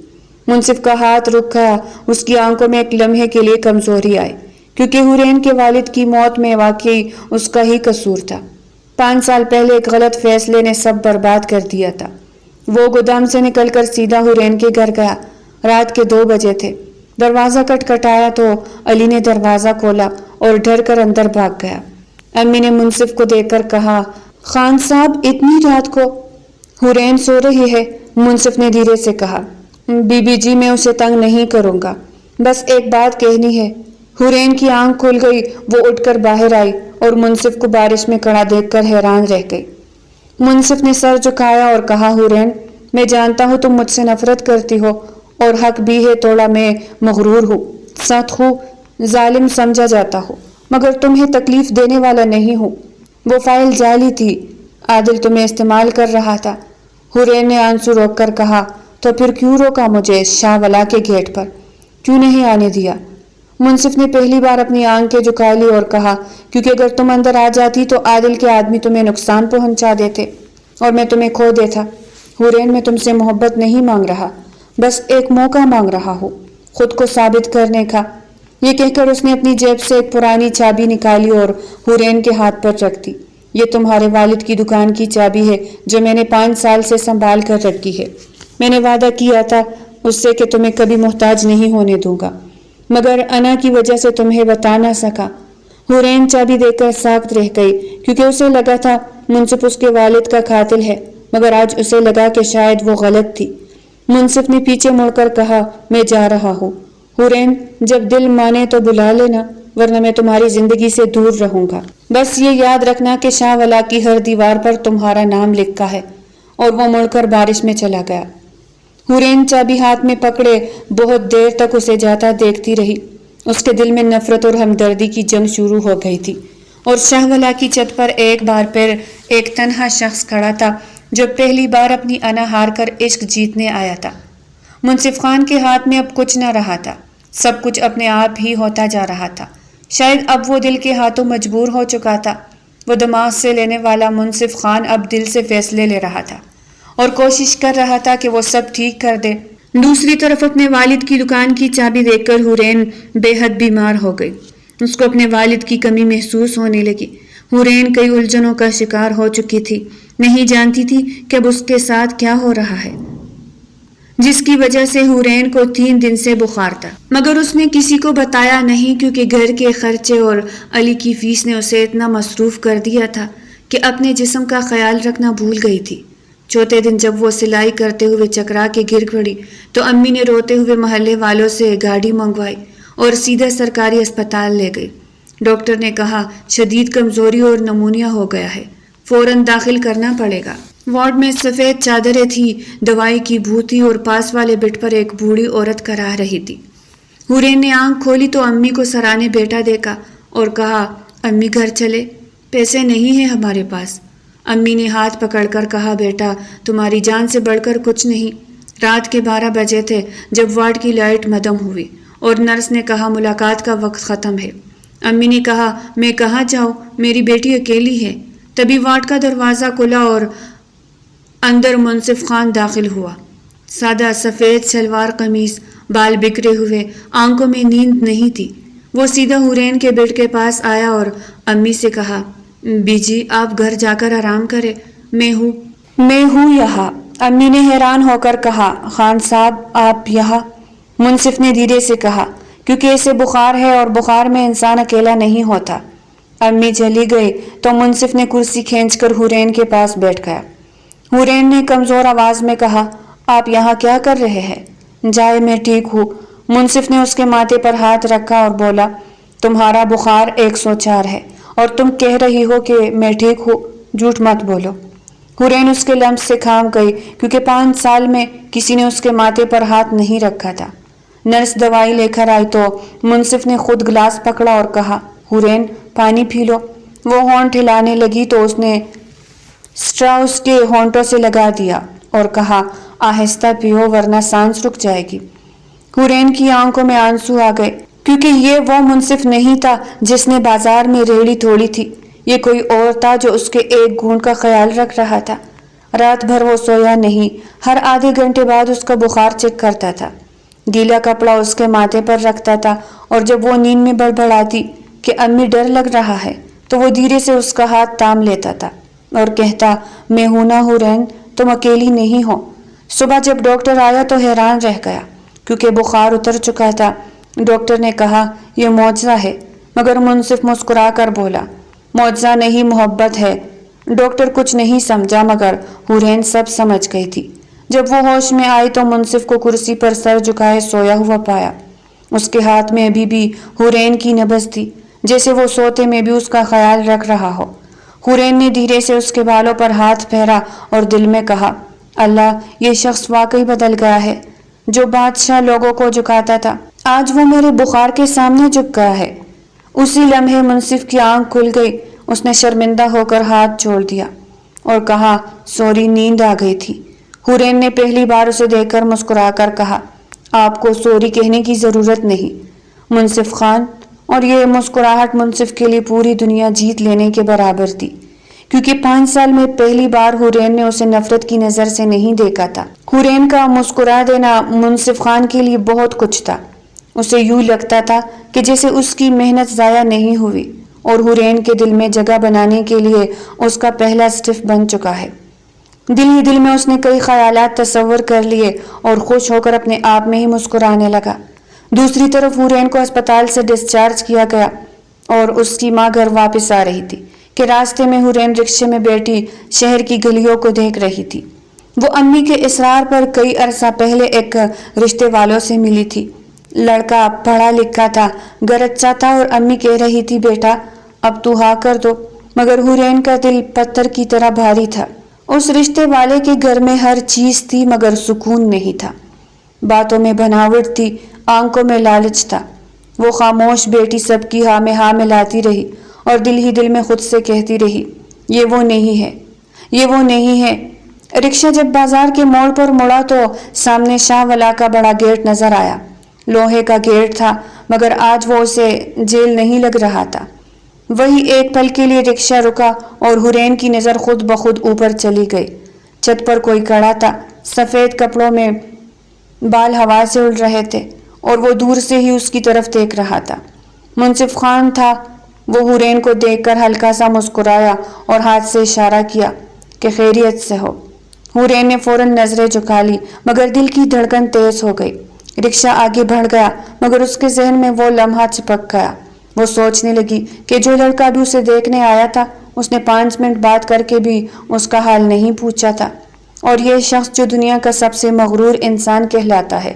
منصف کا ہاتھ رک گیا، اس کی آنکھوں میں ایک لمحے کے لیے کمزوری آئی، کیونکہ حورین کے والد کی موت میں واقعی اس کا ہی قصور تھا۔ 5 سال پہلے ایک غلط فیصلے نے سب برباد کر دیا تھا۔ وہ گودام سے نکل کر سیدھا حورین کے گھر گیا۔ رات کے 2 بجے تھے۔ دروازہ کٹکھٹایا تو علی نے دروازہ کھولا اور ڈر کر اندر بھاگ گیا۔ امی نے منصف کو دیکھ کر کہا، خان صاحب اتنی رات کو؟ حورین سو رہی ہے، منصف نے دھیرے سے کہا۔ بی بی جی میں اسے تنگ نہیں کروں گا، بس ایک بات کہنی ہے۔ حورین کی آنکھ کھل گئی، وہ اٹھ کر باہر آئی اور منصف کو بارش میں کھڑا دیکھ کر حیران رہ گئی۔ منصف نے سر جھکایا اور کہا، حورین میں جانتا ہوں تم مجھ سے نفرت کرتی ہو اور حق بھی ہے، تھوڑا میں مغرور ہوں، سخت ہوں، ظالم سمجھا جاتا ہوں، مگر تمہیں تکلیف دینے والا نہیں ہوں۔ وہ فائل جعلی تھی، عادل تمہیں استعمال کر رہا تھا۔ حورین نے آنسو روک کر کہا، تو پھر کیوں روکا مجھے شاہ ولا کے گیٹ پر؟ کیوں نہیں آنے دیا؟ منصف نے پہلی بار اپنی آنکھیں جھکا لی اور کہا، کیونکہ اگر تم اندر آ جاتی تو عادل کے آدمی تمہیں نقصان پہنچا دیتے اور میں تمہیں کھو دیتا۔ حورین میں تم سے محبت نہیں مانگ رہا، بس ایک موقع مانگ رہا ہوں خود کو ثابت کرنے کا۔ یہ کہہ کر اس نے اپنی جیب سے ایک پرانی چابی نکالی اور حورین کے ہاتھ پر رکھ دی۔ یہ تمہارے والد کی دکان کی چابی ہے جو میں نے 5 سال سے سنبھال کر رکھی ہے۔ میں نے وعدہ کیا تھا اس سے کہ تمہیں کبھی محتاج نہیں ہونے دوں گا، مگر انا کی وجہ سے تمہیں بتا نہ سکا۔ حورین چابی دے کر ساکت رہ گئی، کیونکہ اسے لگا تھا منصف اس کے والد کا قاتل ہے، مگر آج اسے لگا کہ شاید وہ غلط تھی۔ منصف نے پیچھے مڑ کر کہا، میں جا رہا ہوں۔ حورین جب دل مانے تو بلا لینا، ورنہ میں تمہاری زندگی سے دور رہوں گا۔ بس یہ یاد رکھنا کہ شاہ ولا کی ہر دیوار پر تمہارا نام لکھا ہے۔ اور وہ مڑ کر بارش میں چلا گیا۔ حورین چابی ہاتھ میں پکڑے بہت دیر تک اسے جاتا دیکھتی رہی۔ اس کے دل میں نفرت اور ہمدردی کی جنگ شروع ہو گئی تھی، اور شاہ ولا کی چھت پر ایک بار پھر ایک تنہا شخص کھڑا تھا جو پہلی بار اپنی انا ہار کر عشق جیتنے آیا تھا۔ منصف خان کے ہاتھ میں اب کچھ نہ رہا تھا، سب کچھ اپنے آپ ہی ہوتا جا رہا تھا۔ شاید اب وہ دل کے ہاتھوں مجبور ہو چکا تھا۔ وہ دماغ سے لینے والا منصف خان اب دل سے فیصلے لے رہا تھا اور کوشش کر رہا تھا کہ وہ سب ٹھیک کر دے۔ دوسری طرف اپنے والد کی دکان کی چابی دیکھ کر حورین بے حد بیمار ہو گئی۔ اس کو اپنے والد کی کمی محسوس ہونے لگی۔ حورین کئی الجھنوں کا شکار ہو چکی تھی، نہیں جانتی تھی کہ اب اس کے ساتھ کیا ہو رہا ہے، جس کی وجہ سے حورین کو 3 دن سے بخار تھا، مگر اس نے کسی کو بتایا نہیں، کیونکہ گھر کے خرچے اور علی کی فیس نے اسے اتنا مصروف کر دیا تھا کہ اپنے جسم کا خیال رکھنا بھول گئی تھی۔ چوتھے دن جب وہ سلائی کرتے ہوئے چکرا کے گر پڑی تو امی نے روتے ہوئے محلے والوں سے گاڑی منگوائی اور سیدھا سرکاری اسپتال لے گئی۔ ڈاکٹر نے کہا شدید کمزوری اور نمونیا ہو گیا ہے، فوراً داخل کرنا پڑے گا۔ وارڈ میں سفید چادریں تھی، دوائی کی بو تھی اور پاس والے بیڈ پر ایک بوڑھی عورت کراہ رہی تھی۔ حورین نے آنکھ کھولی تو امی کو سرانے بیٹا دیکھا اور کہا، امی گھر چلے؟ پیسے نہیں ہیں ہمارے پاس۔ امی نے ہاتھ پکڑ کر کہا، بیٹا تمہاری جان سے بڑھ کر کچھ نہیں۔ رات کے 12 بجے تھے جب وارڈ کی لائٹ مدم ہوئی اور نرس نے کہا ملاقات کا وقت ختم ہے۔ امی نے کہا، میں کہاں جاؤں، میری بیٹی اکیلی ہے۔ تبھی وارڈ کا دروازہ کھلا اور اندر منصف خان داخل ہوا۔ سادہ سفید شلوار قمیص، بال بکھرے ہوئے، آنکھوں میں نیند نہیں تھی۔ وہ سیدھا حورین کے بیڈ کے پاس آیا اور امی سے کہا، بی جی آپ گھر جا کر آرام کرے، میں ہوں یہاں۔ امی نے حیران ہو کر کہا، خان صاحب آپ یہاں؟ منصف نے دھیرے سے کہا، کیونکہ اسے بخار ہے اور بخار میں انسان اکیلا نہیں ہوتا۔ امی چلی گئی تو منصف نے کرسی کھینچ کر حورین کے پاس بیٹھ گیا۔ حورین نے کمزور آواز میں کہا، آپ یہاں کیا کر رہے ہیں؟ جائے میں ٹھیک ہوں۔ منصف نے اس کے ماتھے پر ہاتھ رکھا اور بولا، تمہارا بخار 104 ہے اور تم کہہ رہی ہو کہ میں ٹھیک ہوں، جھوٹ مت بولو۔ حورین اس کے لمس سے کھام گئی کیونکہ 5 سال میں کسی نے اس کے ماتھے پر ہاتھ نہیں رکھا تھا۔ نرس دوائی لے کر آئی تو منصف نے خود گلاس پکڑا اور کہا، حورین پانی پی لو۔ وہ ہونٹ ہلانے لگی تو اس نے اسٹرا اس کے ہونٹوں سے لگا دیا اور کہا، آہستہ پیو ورنہ سانس رک جائے گی۔ حورین کی آنکھوں میں آنسو آ گئے کیونکہ یہ وہ منصف نہیں تھا جس نے بازار میں ریڑھی توڑی تھی، یہ کوئی اور تھا جو اس کے ایک گھونٹ کا خیال رکھ رہا تھا۔ رات بھر وہ سویا نہیں، ہر آدھے گھنٹے بعد اس کا بخار چیک کرتا تھا، گیلا کپڑا اس کے ماتھے پر رکھتا تھا اور جب وہ نیند میں بڑبڑاتی کہ امی ڈر لگ رہا ہے تو وہ دھیرے سے اس کا ہاتھ تھام لیتا تھا اور کہتا، میں ہوں نا حورین، تم اکیلی نہیں ہو۔ صبح جب ڈاکٹر آیا تو حیران رہ گیا کیونکہ بخار اتر چکا تھا۔ ڈاکٹر نے کہا، یہ معجزہ ہے، مگر منصف مسکرا کر بولا، معجزہ نہیں محبت ہے۔ ڈاکٹر کچھ نہیں سمجھا مگر حورین سب سمجھ گئی تھی۔ جب وہ ہوش میں آئی تو منصف کو کرسی پر سر جھکائے سویا ہوا پایا۔ اس کے ہاتھ میں ابھی بھی حورین کی نبض تھی، جیسے وہ سوتے میں بھی اس کا خیال رکھ رہا ہو۔ حورین نے دھیرے سے اس کے بالوں پر ہاتھ پھیرا اور دل میں کہا، اللہ، یہ شخص واقعی بدل گیا ہے، جو بادشاہ لوگوں کو جھکاتا تھا آج وہ میرے بخار کے سامنے جھک گیا ہے۔ اسی لمحے منصف کی آنکھ کھل گئی، اس نے شرمندہ ہو کر ہاتھ چھوڑ دیا اور کہا، سوری، نیند آ گئی تھی۔ حورین نے پہلی بار اسے دیکھ کر مسکرا کر کہا، آپ کو سوری کہنے کی ضرورت نہیں منصف خان، اور یہ مسکراہٹ منصف کے لیے پوری دنیا جیت لینے کے برابر تھی کیونکہ 5 سال میں پہلی بار حورین نے اسے نفرت کی نظر سے نہیں دیکھا تھا۔ حورین کا مسکرا دینا منصف خان کے لیے بہت کچھ تھا۔ اسے یوں لگتا تھا کہ جیسے اس کی محنت ضائع نہیں ہوئی اور حورین کے دل میں جگہ بنانے کے لیے اس کا پہلا اسٹیپ بن چکا ہے۔ دل ہی دل میں اس نے کئی خیالات تصور کر لیے اور خوش ہو کر اپنے آپ میں ہی مسکرانے لگا۔ دوسری طرف حورین کو اسپتال سے ڈسچارج کیا گیا اور اس کی ماں گھر واپس آ رہی تھی کہ راستے میں حورین رکشے میں بیٹھی شہر کی گلیوں کو دیکھ رہی تھی۔ وہ امی کے اصرار پر کئی عرصہ پہلے ایک رشتے والوں سے ملی تھی۔ لڑکا پڑھا لکھا تھا، گھر اچھا تھا اور امی کہہ رہی تھی، بیٹا اب تو ہاں کر دو، مگر حورین کا دل پتھر کی طرح بھاری تھا۔ اس رشتے والے کے گھر میں ہر چیز تھی مگر سکون نہیں تھا، باتوں میں بناوٹ تھی، آنکھوں میں لالچ تھا۔ وہ خاموش بیٹی سب کی ہاں میں ہاں ملاتی رہی اور دل ہی دل میں خود سے کہتی رہی، یہ وہ نہیں ہے، یہ وہ نہیں ہے۔ رکشہ جب بازار کے موڑ پر مڑا تو سامنے شاہ ولا کا بڑا گیٹ نظر آیا۔ لوہے کا گیٹ تھا مگر آج وہ اسے جیل نہیں لگ رہا تھا۔ وہی ایک پل کے لیے رکشہ رکا اور حورین کی نظر خود بخود اوپر چلی گئی۔ چھت پر کوئی کھڑا تھا، سفید کپڑوں میں بال ہوا سے اڑ رہے تھے اور وہ دور سے ہی اس کی طرف دیکھ رہا تھا۔ منصف خان تھا۔ وہ حورین کو دیکھ کر ہلکا سا مسکرایا اور ہاتھ سے اشارہ کیا کہ خیریت سے ہو۔ حورین نے فوراً نظریں جھکا لی مگر دل کی دھڑکن تیز ہو گئی۔ رکشہ آگے بڑھ گیا مگر اس کے ذہن میں وہ لمحہ چپک گیا۔ وہ سوچنے لگی کہ جو لڑکا ابھی اسے دیکھنے آیا تھا اس نے 5 منٹ بات کر کے بھی اس کا حال نہیں پوچھا تھا، اور یہ شخص جو دنیا کا سب سے مغرور انسان کہلاتا ہے،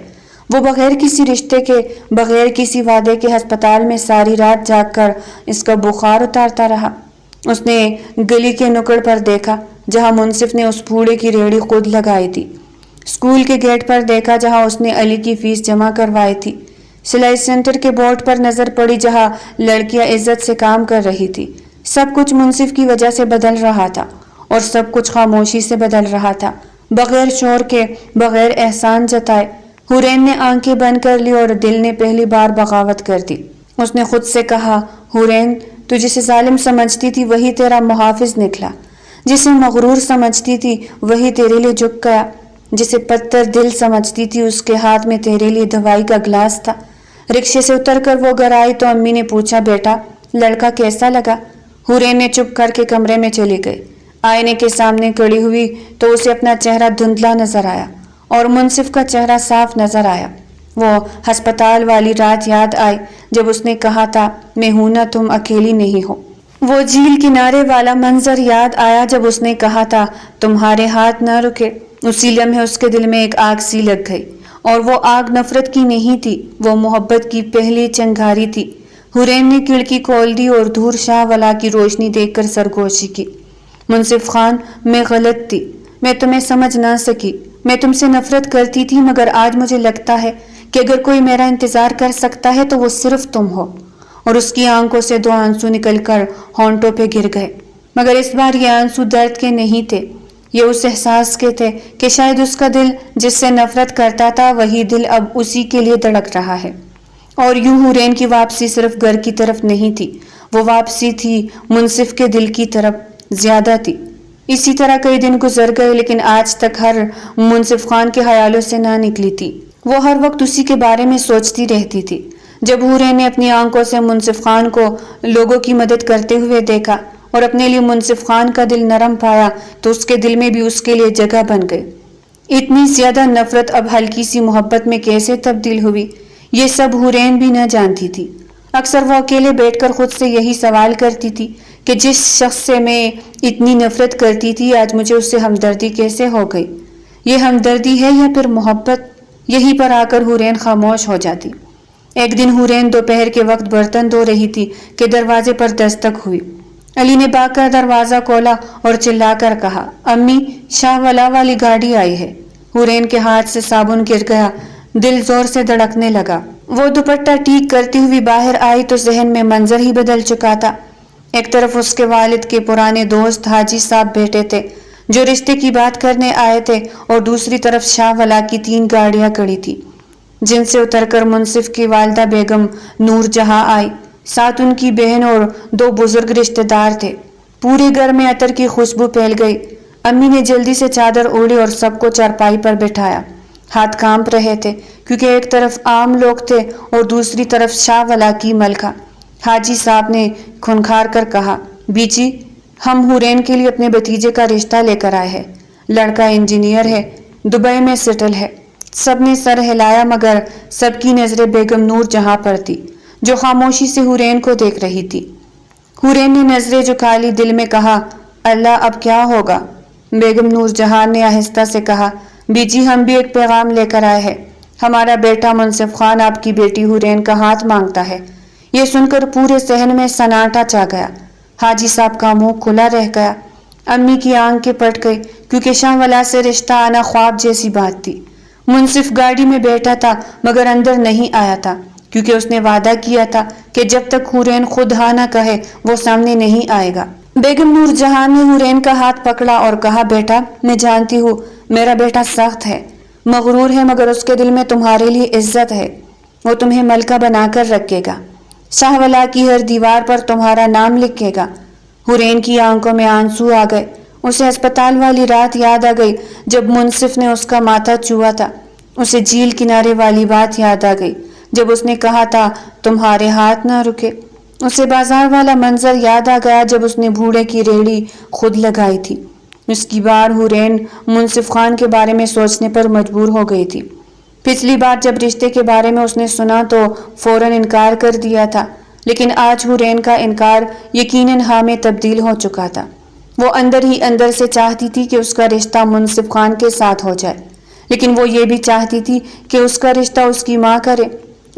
وہ بغیر کسی رشتے کے، بغیر کسی وعدے کے ہسپتال میں ساری رات جاگ کر اس کا بخار اتارتا رہا۔ اس نے گلی کے نکڑ پر دیکھا جہاں منصف نے اس بوڑھے کی ریڑھی خود لگائی تھی، اسکول کے گیٹ پر دیکھا جہاں اس نے علی کی فیس جمع کروائی تھی، سلائی سینٹر کے بورڈ پر نظر پڑی جہاں لڑکیاں عزت سے کام کر رہی تھی۔ سب کچھ منصف کی وجہ سے بدل رہا تھا اور سب کچھ خاموشی سے بدل رہا تھا، بغیر شور کے، بغیر احسان جتائے۔ حورین نے آنکھیں بند کر لی اور دل نے پہلی بار بغاوت کر دی۔ اس نے خود سے کہا، حورین، تو جسے ظالم سمجھتی تھی وہی تیرا محافظ نکلا، جسے مغرور سمجھتی تھی وہی تیرے لیے جھک گیا، جسے پتھر دل سمجھتی تھی اس کے ہاتھ میں تیرے لیے دوائی کا گلاس تھا۔ رکشے سے اتر کر وہ گھر آئی تو امی نے پوچھا، بیٹا لڑکا کیسا لگا؟ حورین نے چپ کر کے کمرے میں چلی گئی۔ آئینے کے سامنے کھڑی ہوئی تو اسے اپنا چہرہ دھندلا نظر آیا اور منصف کا چہرہ صاف نظر آیا۔ وہ ہسپتال والی رات یاد آئی جب اس نے کہا تھا، میں ہوں نا، تم اکیلی نہیں ہو۔ وہ جھیل کنارے والا منظر یاد آیا جب اس نے کہا تھا، تمہارے ہاتھ نہ رکے۔ اسی لمحے اس کے دل میں ایک آگ سی لگ گئی اور وہ آگ نفرت کی نہیں تھی، وہ محبت کی پہلی چنگاری تھی۔ حورین نے کھڑکی کھول دی اور دور شاہ ولا کی روشنی دیکھ کر سرگوشی کی۔ منصف خان، میں غلط تھی، میں تمہیں سمجھ نہ سکی، میں تم سے نفرت کرتی تھی، مگر آج مجھے لگتا ہے کہ اگر کوئی میرا انتظار کر سکتا ہے تو وہ صرف تم ہو۔ اور اس کی آنکھوں سے 2 آنسو نکل کر ہونٹوں پہ گر گئے، مگر اس بار یہ آنسو درد کے نہیں تھے، یہ اس احساس کے تھے کہ شاید اس کا دل جس سے نفرت کرتا تھا وہی دل اب اسی کے لیے دھڑک رہا ہے۔ اور یوں حورین کی واپسی صرف گھر کی طرف نہیں تھی، وہ واپسی تھی منصف کے دل کی طرف، زیادہ تھی۔ اسی طرح کئی دن گزر گئے، لیکن آج تک ہر منصف خان کے خیالوں سے نہ نکلی تھی، وہ ہر وقت اسی کے بارے میں سوچتی رہتی تھی۔ جب حورین نے اپنی آنکھوں سے منصف خان کو لوگوں کی مدد کرتے ہوئے دیکھا اور اپنے لیے منصف خان کا دل نرم پایا تو اس کے دل میں بھی اس کے لیے جگہ بن گئی۔ اتنی زیادہ نفرت اب ہلکی سی محبت میں کیسے تبدیل ہوئی، یہ سب حورین بھی نہ جانتی تھی۔ اکثر وہ اکیلے بیٹھ کر خود سے یہی سوال کرتی تھی کہ جس شخص سے میں اتنی نفرت کرتی تھی آج مجھے اس سے ہمدردی کیسے ہو گئی؟ یہ ہمدردی ہے یا پھر محبت؟ یہیں پر آ کر حورین خاموش ہو جاتی۔ ایک دن حورین دوپہر کے وقت برتن دھو رہی تھی کہ دروازے پر دستک ہوئی۔ علی نے بھاگ کر دروازہ کھولا اور چلا کر کہا، امی، شاہ ولا والی گاڑی آئی ہے۔ حورین کے ہاتھ سے صابن گر گیا، دل زور سے دھڑکنے لگا۔ وہ دوپٹہ ٹھیک کرتی ہوئی باہر آئی تو ذہن میں منظر ہی بدل چکا تھا۔ ایک طرف اس کے والد کے پرانے دوست حاجی صاحب بیٹھے تھے جو رشتے کی بات کرنے آئے تھے، اور دوسری طرف شاہ ولا کی 3 گاڑیاں کھڑی تھی جن سے اتر کر منصف کی والدہ بیگم نور جہاں آئی، ساتھ ان کی بہن اور 2 بزرگ رشتہ دار تھے۔ پورے گھر میں عطر کی خوشبو پھیل گئی۔ امی نے جلدی سے چادر اوڑھی اور سب کو چارپائی پر بٹھایا۔ ہاتھ کانپ رہے تھے کیونکہ ایک طرف عام لوگ تھے اور دوسری طرف شاہ ولا کی ملکہ۔ حاجی صاحب نے کھنکھار کر کہا، بیچی، ہم حورین کے لیے اپنے بھتیجے کا رشتہ لے کر آئے ہیں۔ لڑکا انجینئر ہے، دبئی میں سیٹل ہے۔ سب نے سر ہلایا مگر سب کی نظریں بیگم نور جہاں پر تھی جو خاموشی سے حورین کو دیکھ رہی تھی۔ حورین نے نظریں جھکا لی، دل میں کہا، اللہ اب کیا ہوگا؟ بیگم نور جہاں نے آہستہ سے کہا، بیجی، ہم بھی ایک پیغام لے کر آئے ہیں۔ ہمارا بیٹا منصف خان آپ کی بیٹی حورین کا ہاتھ مانگتا ہے۔ یہ سن کر پورے صحن میں سناٹا چھا گیا۔ حاجی صاحب کا منہ کھلا رہ گیا۔ امی کی آنکھیں پھٹ گئی کیونکہ شاہ ولا سے رشتہ آنا خواب جیسی بات تھی۔ منصف گاڑی میں بیٹھا تھا مگر اندر نہیں آیا تھا کیونکہ اس نے وعدہ کیا تھا کہ جب تک حورین خود ہاں نہ کہے وہ سامنے نہیں آئے گا۔ بیگم نور جہاں نے حورین کا ہاتھ پکڑا اور کہا، بیٹا، میں جانتی ہوں میرا بیٹا سخت ہے، مغرور ہے، مگر اس کے دل میں تمہارے لیے عزت ہے، وہ تمہیں ملکہ بنا کر رکھے گا، شاہ ولا کی ہر دیوار پر تمہارا نام لکھے گا۔ حورین کی آنکھوں میں آنسو آ گئے۔ اسے ہسپتال والی رات یاد آ گئی جب منصف نے اس کا ماتھا چھوا تھا۔ اسے جھیل کنارے والی بات یاد آ گئی جب اس نے کہا تھا، تمہارے ہاتھ نہ رکے۔ اسے بازار والا منظر یاد آ گیا جب اس نے بھوڑے کی ریڑھی خود لگائی تھی۔ اس کی بار حورین منصف خان کے بارے میں سوچنے پر مجبور ہو گئی تھی۔ پچھلی بار جب رشتے کے بارے میں اس نے سنا تو فوراً انکار کر دیا تھا، لیکن آج حورین کا انکار یقیناً ہاں میں تبدیل ہو چکا تھا۔ وہ اندر ہی اندر سے چاہتی تھی کہ اس کا رشتہ منصف خان کے ساتھ ہو جائے، لیکن وہ یہ بھی چاہتی تھی کہ اس کا رشتہ اس کی ماں کرے۔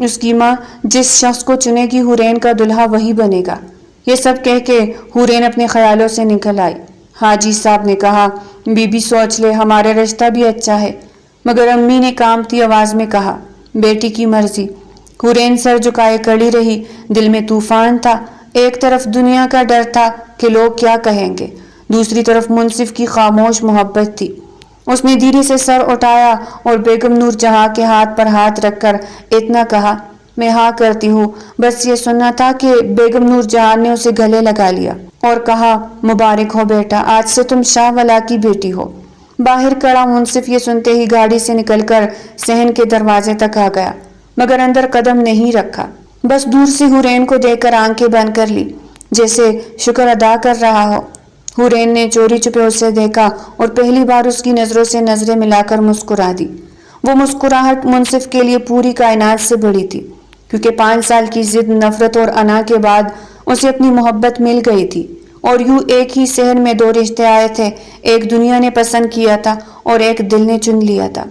اس کی ماں جس شخص کو چنے گی حورین کا دلہا وہی بنے گا۔ یہ سب کہہ کے حورین اپنے خیالوں سے نکل آئی۔ حاجی صاحب نے کہا، بی بی سوچ لے، ہمارا رشتہ بھی اچھا ہے، مگر امی نے کانپتی آواز میں کہا، بیٹی کی مرضی۔ حورین سر جھکائے کھڑی رہی، دل میں طوفان تھا۔ ایک طرف دنیا کا ڈر تھا کہ لوگ کیا کہیں گے، دوسری طرف منصف کی خاموش محبت تھی۔ اس نے دھیرے سے سر اٹھایا اور بیگم نور جہاں کے ہاتھ پر ہاتھ رکھ کر اتنا کہا، میں ہاں کرتی ہوں۔ بس یہ سننا تھا کہ بیگم نور جہاں نے اسے گلے لگا لیا اور کہا، مبارک ہو بیٹا، آج سے تم شاہ ولا کی بیٹی ہو۔ باہر کھڑا منصف یہ سنتے ہی گاڑی سے نکل کر صحن کے دروازے تک آ گیا، مگر اندر قدم نہیں رکھا، بس دور سے حورین کو دیکھ کر آنکھیں بند کر لی جیسے شکر ادا کر رہا ہو۔ حورین نے چوری چھپے اسے دیکھا اور پہلی بار اس کی نظروں سے نظریں ملا کر مسکرا دی۔ وہ مسکراہٹ منصف کے لیے پوری کائنات سے بڑی تھی کیونکہ 5 سال کی ضد، نفرت اور انا کے بعد اسے اپنی محبت مل گئی تھی۔ اور یوں ایک ہی صحن میں 2 رشتے آئے تھے، ایک دنیا نے پسند کیا تھا اور ایک دل نے چن لیا تھا۔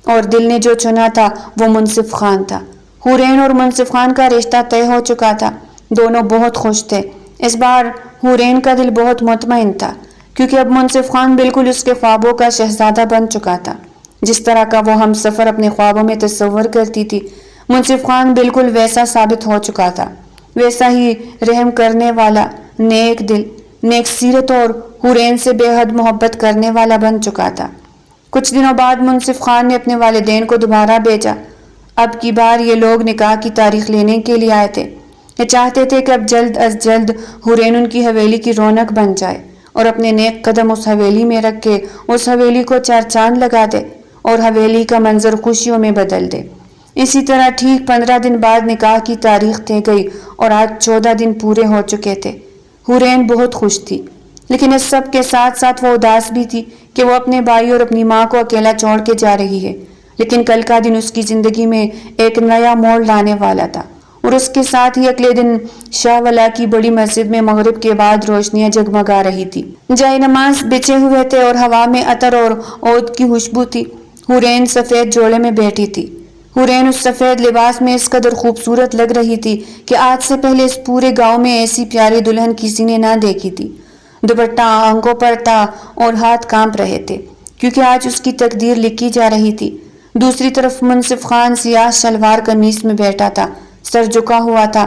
اور دل نے جو چنا تھا وہ منصف خان تھا۔ حورین اور منصف خان کا رشتہ طے ہو چکا تھا، دونوں بہت خوش تھے۔ اس بار حورین کا دل بہت مطمئن تھا، کیونکہ اب منصف خان بالکل اس کے خوابوں کا شہزادہ بن چکا تھا۔ جس طرح کا وہ ہم سفر اپنے خوابوں میں تصور کرتی تھی، منصف خان بالکل ویسا ثابت ہو چکا تھا، ویسا ہی رحم کرنے والا، نیک دل، نیک سیرت اور حورین سے بے حد محبت کرنے والا بن چکا تھا۔ کچھ دنوں بعد منصف خان نے اپنے والدین کو دوبارہ بھیجا۔ اب کی بار یہ لوگ نکاح کی تاریخ لینے کے لیے آئے تھے۔ یہ چاہتے تھے کہ اب جلد از جلد حورین ان کی حویلی کی رونق بن جائے اور اپنے نیک قدم اس حویلی میں رکھ کے اس حویلی کو چار چاند لگا دے اور حویلی کا منظر خوشیوں میں بدل دے۔ اسی طرح ٹھیک 15 دن بعد نکاح کی تاریخ طے گئی اور آج 14 دن پورے ہو چکے تھے۔ حورین بہت خوش تھی، لیکن اس سب کے ساتھ ساتھ وہ اداس بھی تھی کہ وہ اپنے بھائی اور اپنی ماں کو اکیلا چھوڑ کے جا رہی ہے۔ لیکن کل کا دن اس کی زندگی میں ایک نیا موڑ لانے والا تھا، اور اس کے ساتھ ہی اگلے دن شاہ ولا کی بڑی مسجد میں مغرب کے بعد روشنیاں جگمگا رہی تھی۔ جائے نماز بچھے ہوئے تھے اور ہوا میں عطر اور عود کی خوشبو تھی۔ حورین سفید جوڑے میں بیٹھی تھی۔ حورین اس سفید لباس میں اس قدر خوبصورت لگ رہی تھی کہ آج سے پہلے اس پورے گاؤں میں ایسی پیاری دلہن کسی نے نہ دیکھی تھی۔ دوپٹہ آنکھوں پر تھا اور ہاتھ کانپ رہے تھے، کیونکہ آج اس کی تقدیر لکھی جا رہی تھی۔ دوسری طرف منصف خان سیاہ شلوار قمیص میں بیٹھا تھا، سر جھکا ہوا تھا۔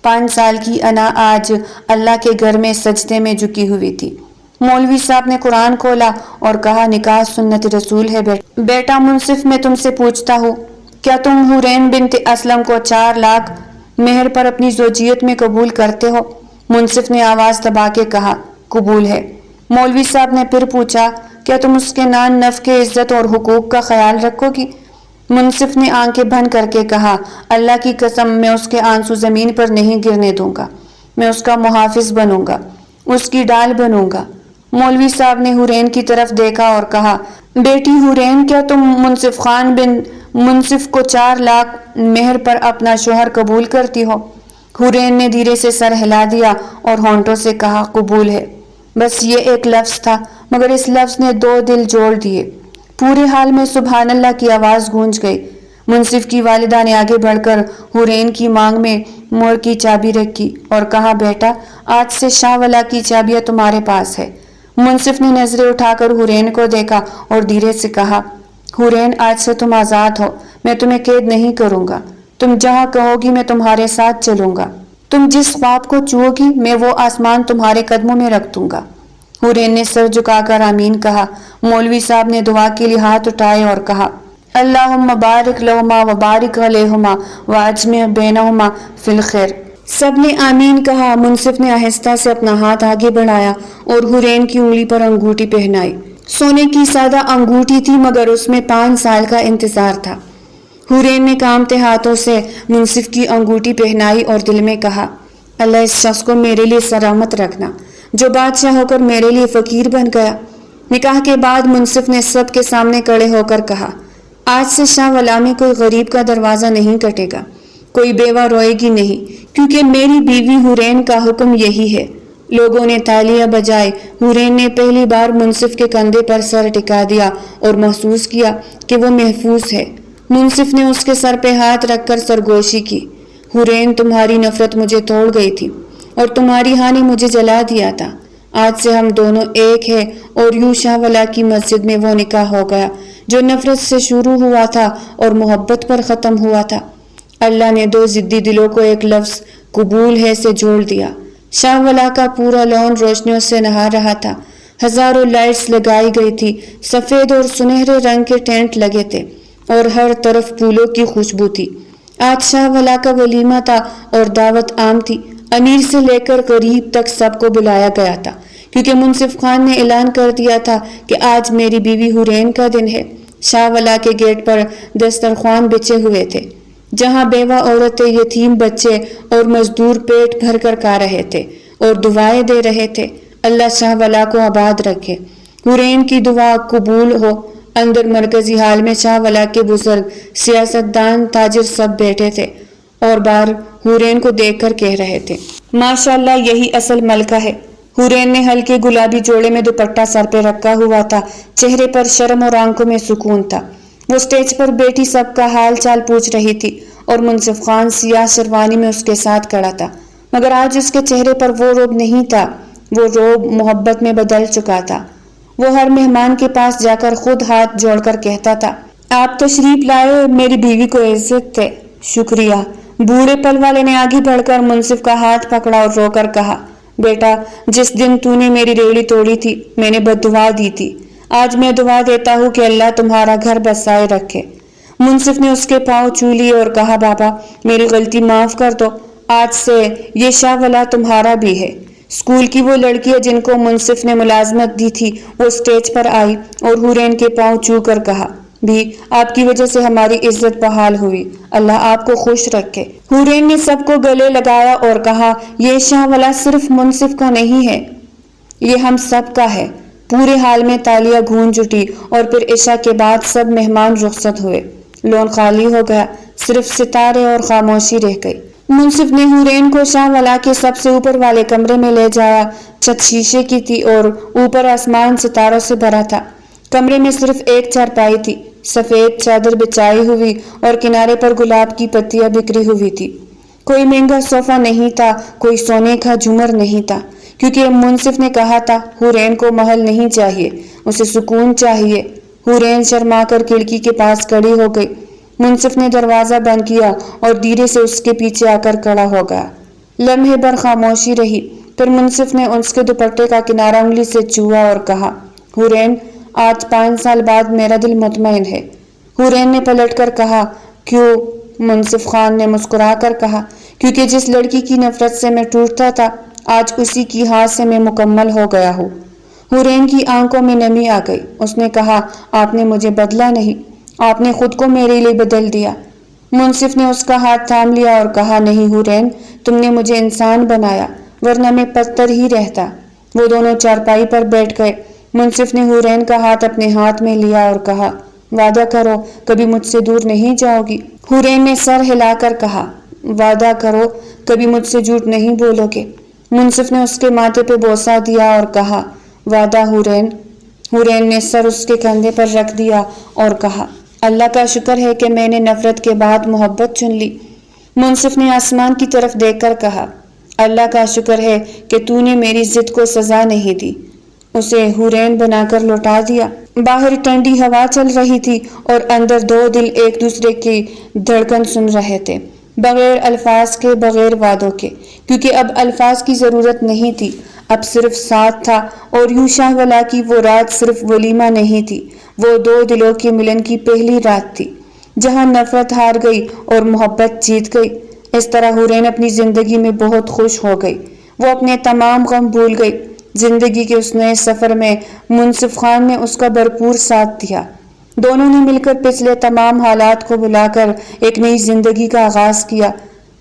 5 سال کی انا آج اللہ کے گھر میں سجدے میں جھکی ہوئی تھی۔ مولوی صاحب نے قرآن کھولا اور کہا، نکاح سنت رسول ہے بیٹا منصف، میں تم سے پوچھتا ہوں، کیا تم حورین بنت اسلم کو 4 لاکھ مہر پر اپنی زوجیت میں قبول کرتے ہو؟ منصف نے آواز دبا کے کہا، قبول ہے۔ مولوی صاحب نے پھر پوچھا، کیا تم اس کے نان نفقے، عزت اور حقوق کا خیال رکھو گی؟ منصف نے آنکھیں بند کر کے کہا، اللہ کی قسم، میں اس کے آنسو زمین پر نہیں گرنے دوں گا، میں اس کا محافظ بنوں گا، اس کی ڈال بنوں گا۔ مولوی صاحب نے حورین کی طرف دیکھا اور کہا، بیٹی حورین، کیا تم منصف خان بن منصف کو 4 لاکھ مہر پر اپنا شوہر قبول کرتی ہو؟ حورین نے دھیرے سے سر ہلا دیا اور ہونٹوں سے کہا، قبول ہے۔ بس یہ ایک لفظ تھا، مگر اس لفظ نے 2 دل جوڑ دیے۔ پورے حال میں سبحان اللہ کی آواز گونج گئی۔ منصف کی والدہ نے آگے بڑھ کر حورین کی مانگ میں مور کی چابی رکھی اور کہا، بیٹا، آج سے شاہ ولا کی چابیاں تمہارے پاس ہے۔ منصف نے نظریں اٹھا کر حورین کو دیکھا اور دھیرے سے کہا، حورین، آج سے تم آزاد ہو، میں تمہیں قید نہیں کروں گا، تم جہاں کہو گی میں تمہارے ساتھ چلوں گا، تم جس خواب کو چوؤ گی میں وہ آسمان تمہارے قدموں میں رکھ دوں گا۔ حورین نے سر جھکا کر آمین کہا۔ مولوی صاحب نے دعا کے لیے ہاتھ اٹھائے اور کہا، اللہم بارک لہما و بارک علیہما و اجمع بینہما فی الخیر۔ سب نے آمین کہا۔ منصف نے آہستہ سے اپنا ہاتھ آگے بڑھایا اور حورین کی انگلی پر انگوٹھی پہنائی۔ سونے کی سادہ انگوٹھی تھی، مگر اس میں 5 سال کا انتظار تھا۔ حورین نے کانپتے ہاتھوں سے منصف کی انگوٹھی پہنائی اور دل میں کہا، اللہ اس شخص کو میرے لیے سلامت رکھنا جو بادشاہ ہو کر میرے لیے فقیر بن گیا۔ نکاح کے بعد منصف نے سب کے سامنے کھڑے ہو کر کہا، آج سے شاہ ولا میں کوئی غریب کا دروازہ نہیں کٹے گا، کوئی بیوہ روئے گی نہیں، کیونکہ میری بیوی حورین کا حکم یہی ہے۔ لوگوں نے تالیاں بجائے۔ حورین نے پہلی بار منصف کے کندھے پر سر ٹکا دیا اور محسوس کیا کہ وہ محفوظ ہے۔ منصف نے اس کے سر پہ ہاتھ رکھ کر سرگوشی کی، حورین، تمہاری نفرت مجھے توڑ گئی تھی اور تمہاری ہاں نے مجھے جلا دیا تھا۔ آج سے ہم دونوں ایک ہیں اور یوں شاہ ولا کی مسجد میں وہ نکاح ہو گیا جو نفرت سے شروع ہوا تھا اور محبت پر ختم ہوا تھا۔ اللہ نے 2 ضدی دلوں کو ایک لفظ قبول ہے سے جوڑ دیا۔ شاہ ولا کا پورا لون روشنیوں سے نہا رہا تھا۔ ہزاروں لائٹس لگائی گئی تھی، سفید اور سنہرے رنگ کے ٹینٹ لگے تھے اور ہر طرف پھولوں کی خوشبو تھی۔ آج شاہ ولا کا ولیمہ تھا اور دعوت عام تھی۔ امیر سے لے کر غریب تک سب کو بلایا گیا تھا، کیونکہ منصف خان نے اعلان کر دیا تھا کہ آج میری بیوی حورین کا دن ہے۔ شاہ ولا کے گیٹ پر دسترخوان بچے ہوئے تھے، جہاں بیوہ عورتیں، یتیم بچے اور مزدور پیٹ بھر کر کھا رہے تھے اور دعائیں دے رہے تھے، اللہ شاہ ولا کو آباد رکھے، حورین کی دعا قبول ہو۔ اندر مرکزی ہال میں شاہ ولا کے بزرگ، سیاستدان، تاجر سب بیٹھے تھے اور بار حورین کو دیکھ کر کہہ رہے تھے، ماشاءاللہ یہی اصل ملکہ ہے۔ حورین نے ہلکے گلابی جوڑے میں دوپٹہ سر پہ رکھا ہوا تھا، چہرے پر شرم اور آنکھوں میں سکون تھا۔ وہ سٹیج پر بیٹھی سب کا حال چال پوچھ رہی تھی اور منصف خان سیاہ شیروانی میں اس کے ساتھ کھڑا تھا، مگر آج اس کے چہرے پر وہ رعب نہیں تھا، وہ رعب محبت میں بدل چکا تھا۔ وہ ہر مہمان کے پاس جا کر خود ہاتھ جوڑ کر کہتا تھا، آپ تشریف لائے، میری بیوی کو عزت ہے، شکریہ۔ بوڑھے پل والے نے آگے بڑھ کر منصف کا ہاتھ پکڑا اور رو کر کہا، بیٹا، جس دن تو نے میری ریڑھی توڑی تھی میں نے بد دعا دی تھی، آج میں دعا دیتا ہوں کہ اللہ تمہارا گھر بسائے رکھے۔ منصف نے اس کے پاؤں چھو لیے اور کہا، بابا میری غلطی معاف کر دو، آج سے یہ شاہ والا تمہارا بھی ہے۔ اسکول کی وہ لڑکیاں جن کو منصف نے ملازمت دی تھی وہ سٹیج پر آئی اور حورین کے پاؤں چھو کر کہا، بھی آپ کی وجہ سے ہماری عزت بحال ہوئی، اللہ آپ کو خوش رکھے۔ حورین نے سب کو گلے لگایا اور کہا، یہ شاہ والا صرف منصف کا نہیں ہے، یہ ہم سب کا ہے۔ پورے حال میں تالیاں گونج اٹھی اور پھر عشاء کے بعد سب مہمان رخصت ہوئے، لون خالی ہو گیا، صرف ستارے اور خاموشی رہ گئی۔ منصف نے حورین کو شاہ والا کے سب سے اوپر والے کمرے میں لے جایا۔ چھت شیشے کی تھی اور اوپر آسمان ستاروں سے بھرا تھا۔ کمرے میں صرف ایک چارپائی تھی، سفید چادر بچھائی ہوئی اور کنارے پر گلاب کی پتیاں بکھری ہوئی تھی۔ کوئی مہنگا صوفہ نہیں تھا، کوئی سونے کا جھومر نہیں تھا، کیونکہ منصف نے کہا تھا حورین کو محل نہیں چاہیے، اسے سکون چاہیے۔ حورین شرما کر کھڑکی کے پاس کھڑی ہو گئی۔ منصف نے دروازہ بند کیا اور دھیرے سے اس کے پیچھے آ کر کھڑا ہو گیا۔ لمحے بھر خاموشی رہی، پھر منصف نے اس کے دوپٹے کا کنارہ انگلی سے چھوا اور کہا، حورین، آج 5 سال بعد میرا دل مطمئن ہے۔ حورین نے پلٹ کر کہا، کیوں؟ منصف خان نے مسکرا کر کہا، کیونکہ جس لڑکی کی نفرت سے میں ٹوٹتا تھا آج اسی کی ہاتھ سے میں مکمل ہو گیا ہوں۔ حورین کی آنکھوں میں نمی آ گئی۔ اس نے کہا، آپ نے مجھے بدلا نہیں، آپ نے خود کو میرے لیے بدل دیا۔ منصف نے اس کا ہاتھ تھام لیا اور کہا، نہیں حورین، تم نے مجھے انسان بنایا، ورنہ میں پتھر ہی رہتا۔ وہ دونوں چارپائی پر بیٹھ گئے۔ منصف نے حورین کا ہاتھ اپنے ہاتھ میں لیا اور کہا، وعدہ کرو کبھی مجھ سے دور نہیں جاؤ گی۔ حورین نے سر ہلا کر کہا، وعدہ کرو کبھی مجھ سے جھوٹ نہیں بولو گے۔ منصف نے اس کے ماتھے پہ بوسہ دیا اور کہا، وعدہ حورین۔ حورین نے سر اس کے کندھے پر رکھ دیا اور کہا، اللہ کا شکر ہے کہ میں نے نفرت کے بعد محبت چن لی۔ منصف نے آسمان کی طرف دیکھ کر کہا، اللہ کا شکر ہے کہ تو نے میری ضد کو سزا نہیں دی، اسے حورین بنا کر لوٹا دیا۔ باہر ٹھنڈی ہوا چل رہی تھی اور اندر دو دل ایک دوسرے کی دھڑکن سن رہے تھے، بغیر الفاظ کے، بغیر وعدوں کے، کیونکہ اب الفاظ کی ضرورت نہیں تھی، اب صرف ساتھ تھا۔ اور یوں شاہ والا کی وہ رات صرف ولیمہ نہیں تھی، وہ دو دلوں کے ملن کی پہلی رات تھی، جہاں نفرت ہار گئی اور محبت جیت گئی۔ اس طرح حورین اپنی زندگی میں بہت خوش ہو گئی، وہ اپنے تمام غم بھول گئی۔ زندگی کے اس نئے سفر میں منصف خان نے اس کا بھرپور ساتھ دیا۔ دونوں نے مل کر پچھلے تمام حالات کو بھلا کر ایک نئی زندگی کا آغاز کیا،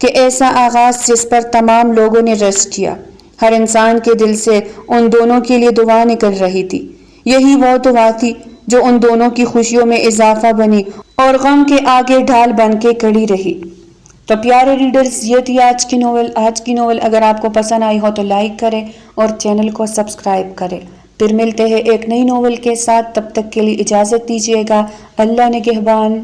کہ ایسا آغاز جس پر تمام لوگوں نے رشک کیا۔ ہر انسان کے دل سے ان دونوں کے لیے دعا نکل رہی تھی۔ یہی وہ دعا تھی جو ان دونوں کی خوشیوں میں اضافہ بنی اور غم کے آگے ڈھال بن کے کھڑی رہی۔ تو پیارے ریڈرز، یہ تھی آج کی ناول۔ اگر آپ کو پسند آئی ہو تو لائک کریں اور چینل کو سبسکرائب کریں۔ پھر ملتے ہیں ایک نئی ناول کے ساتھ، تب تک کے لیے اجازت دیجیے گا۔ اللہ نگہبان۔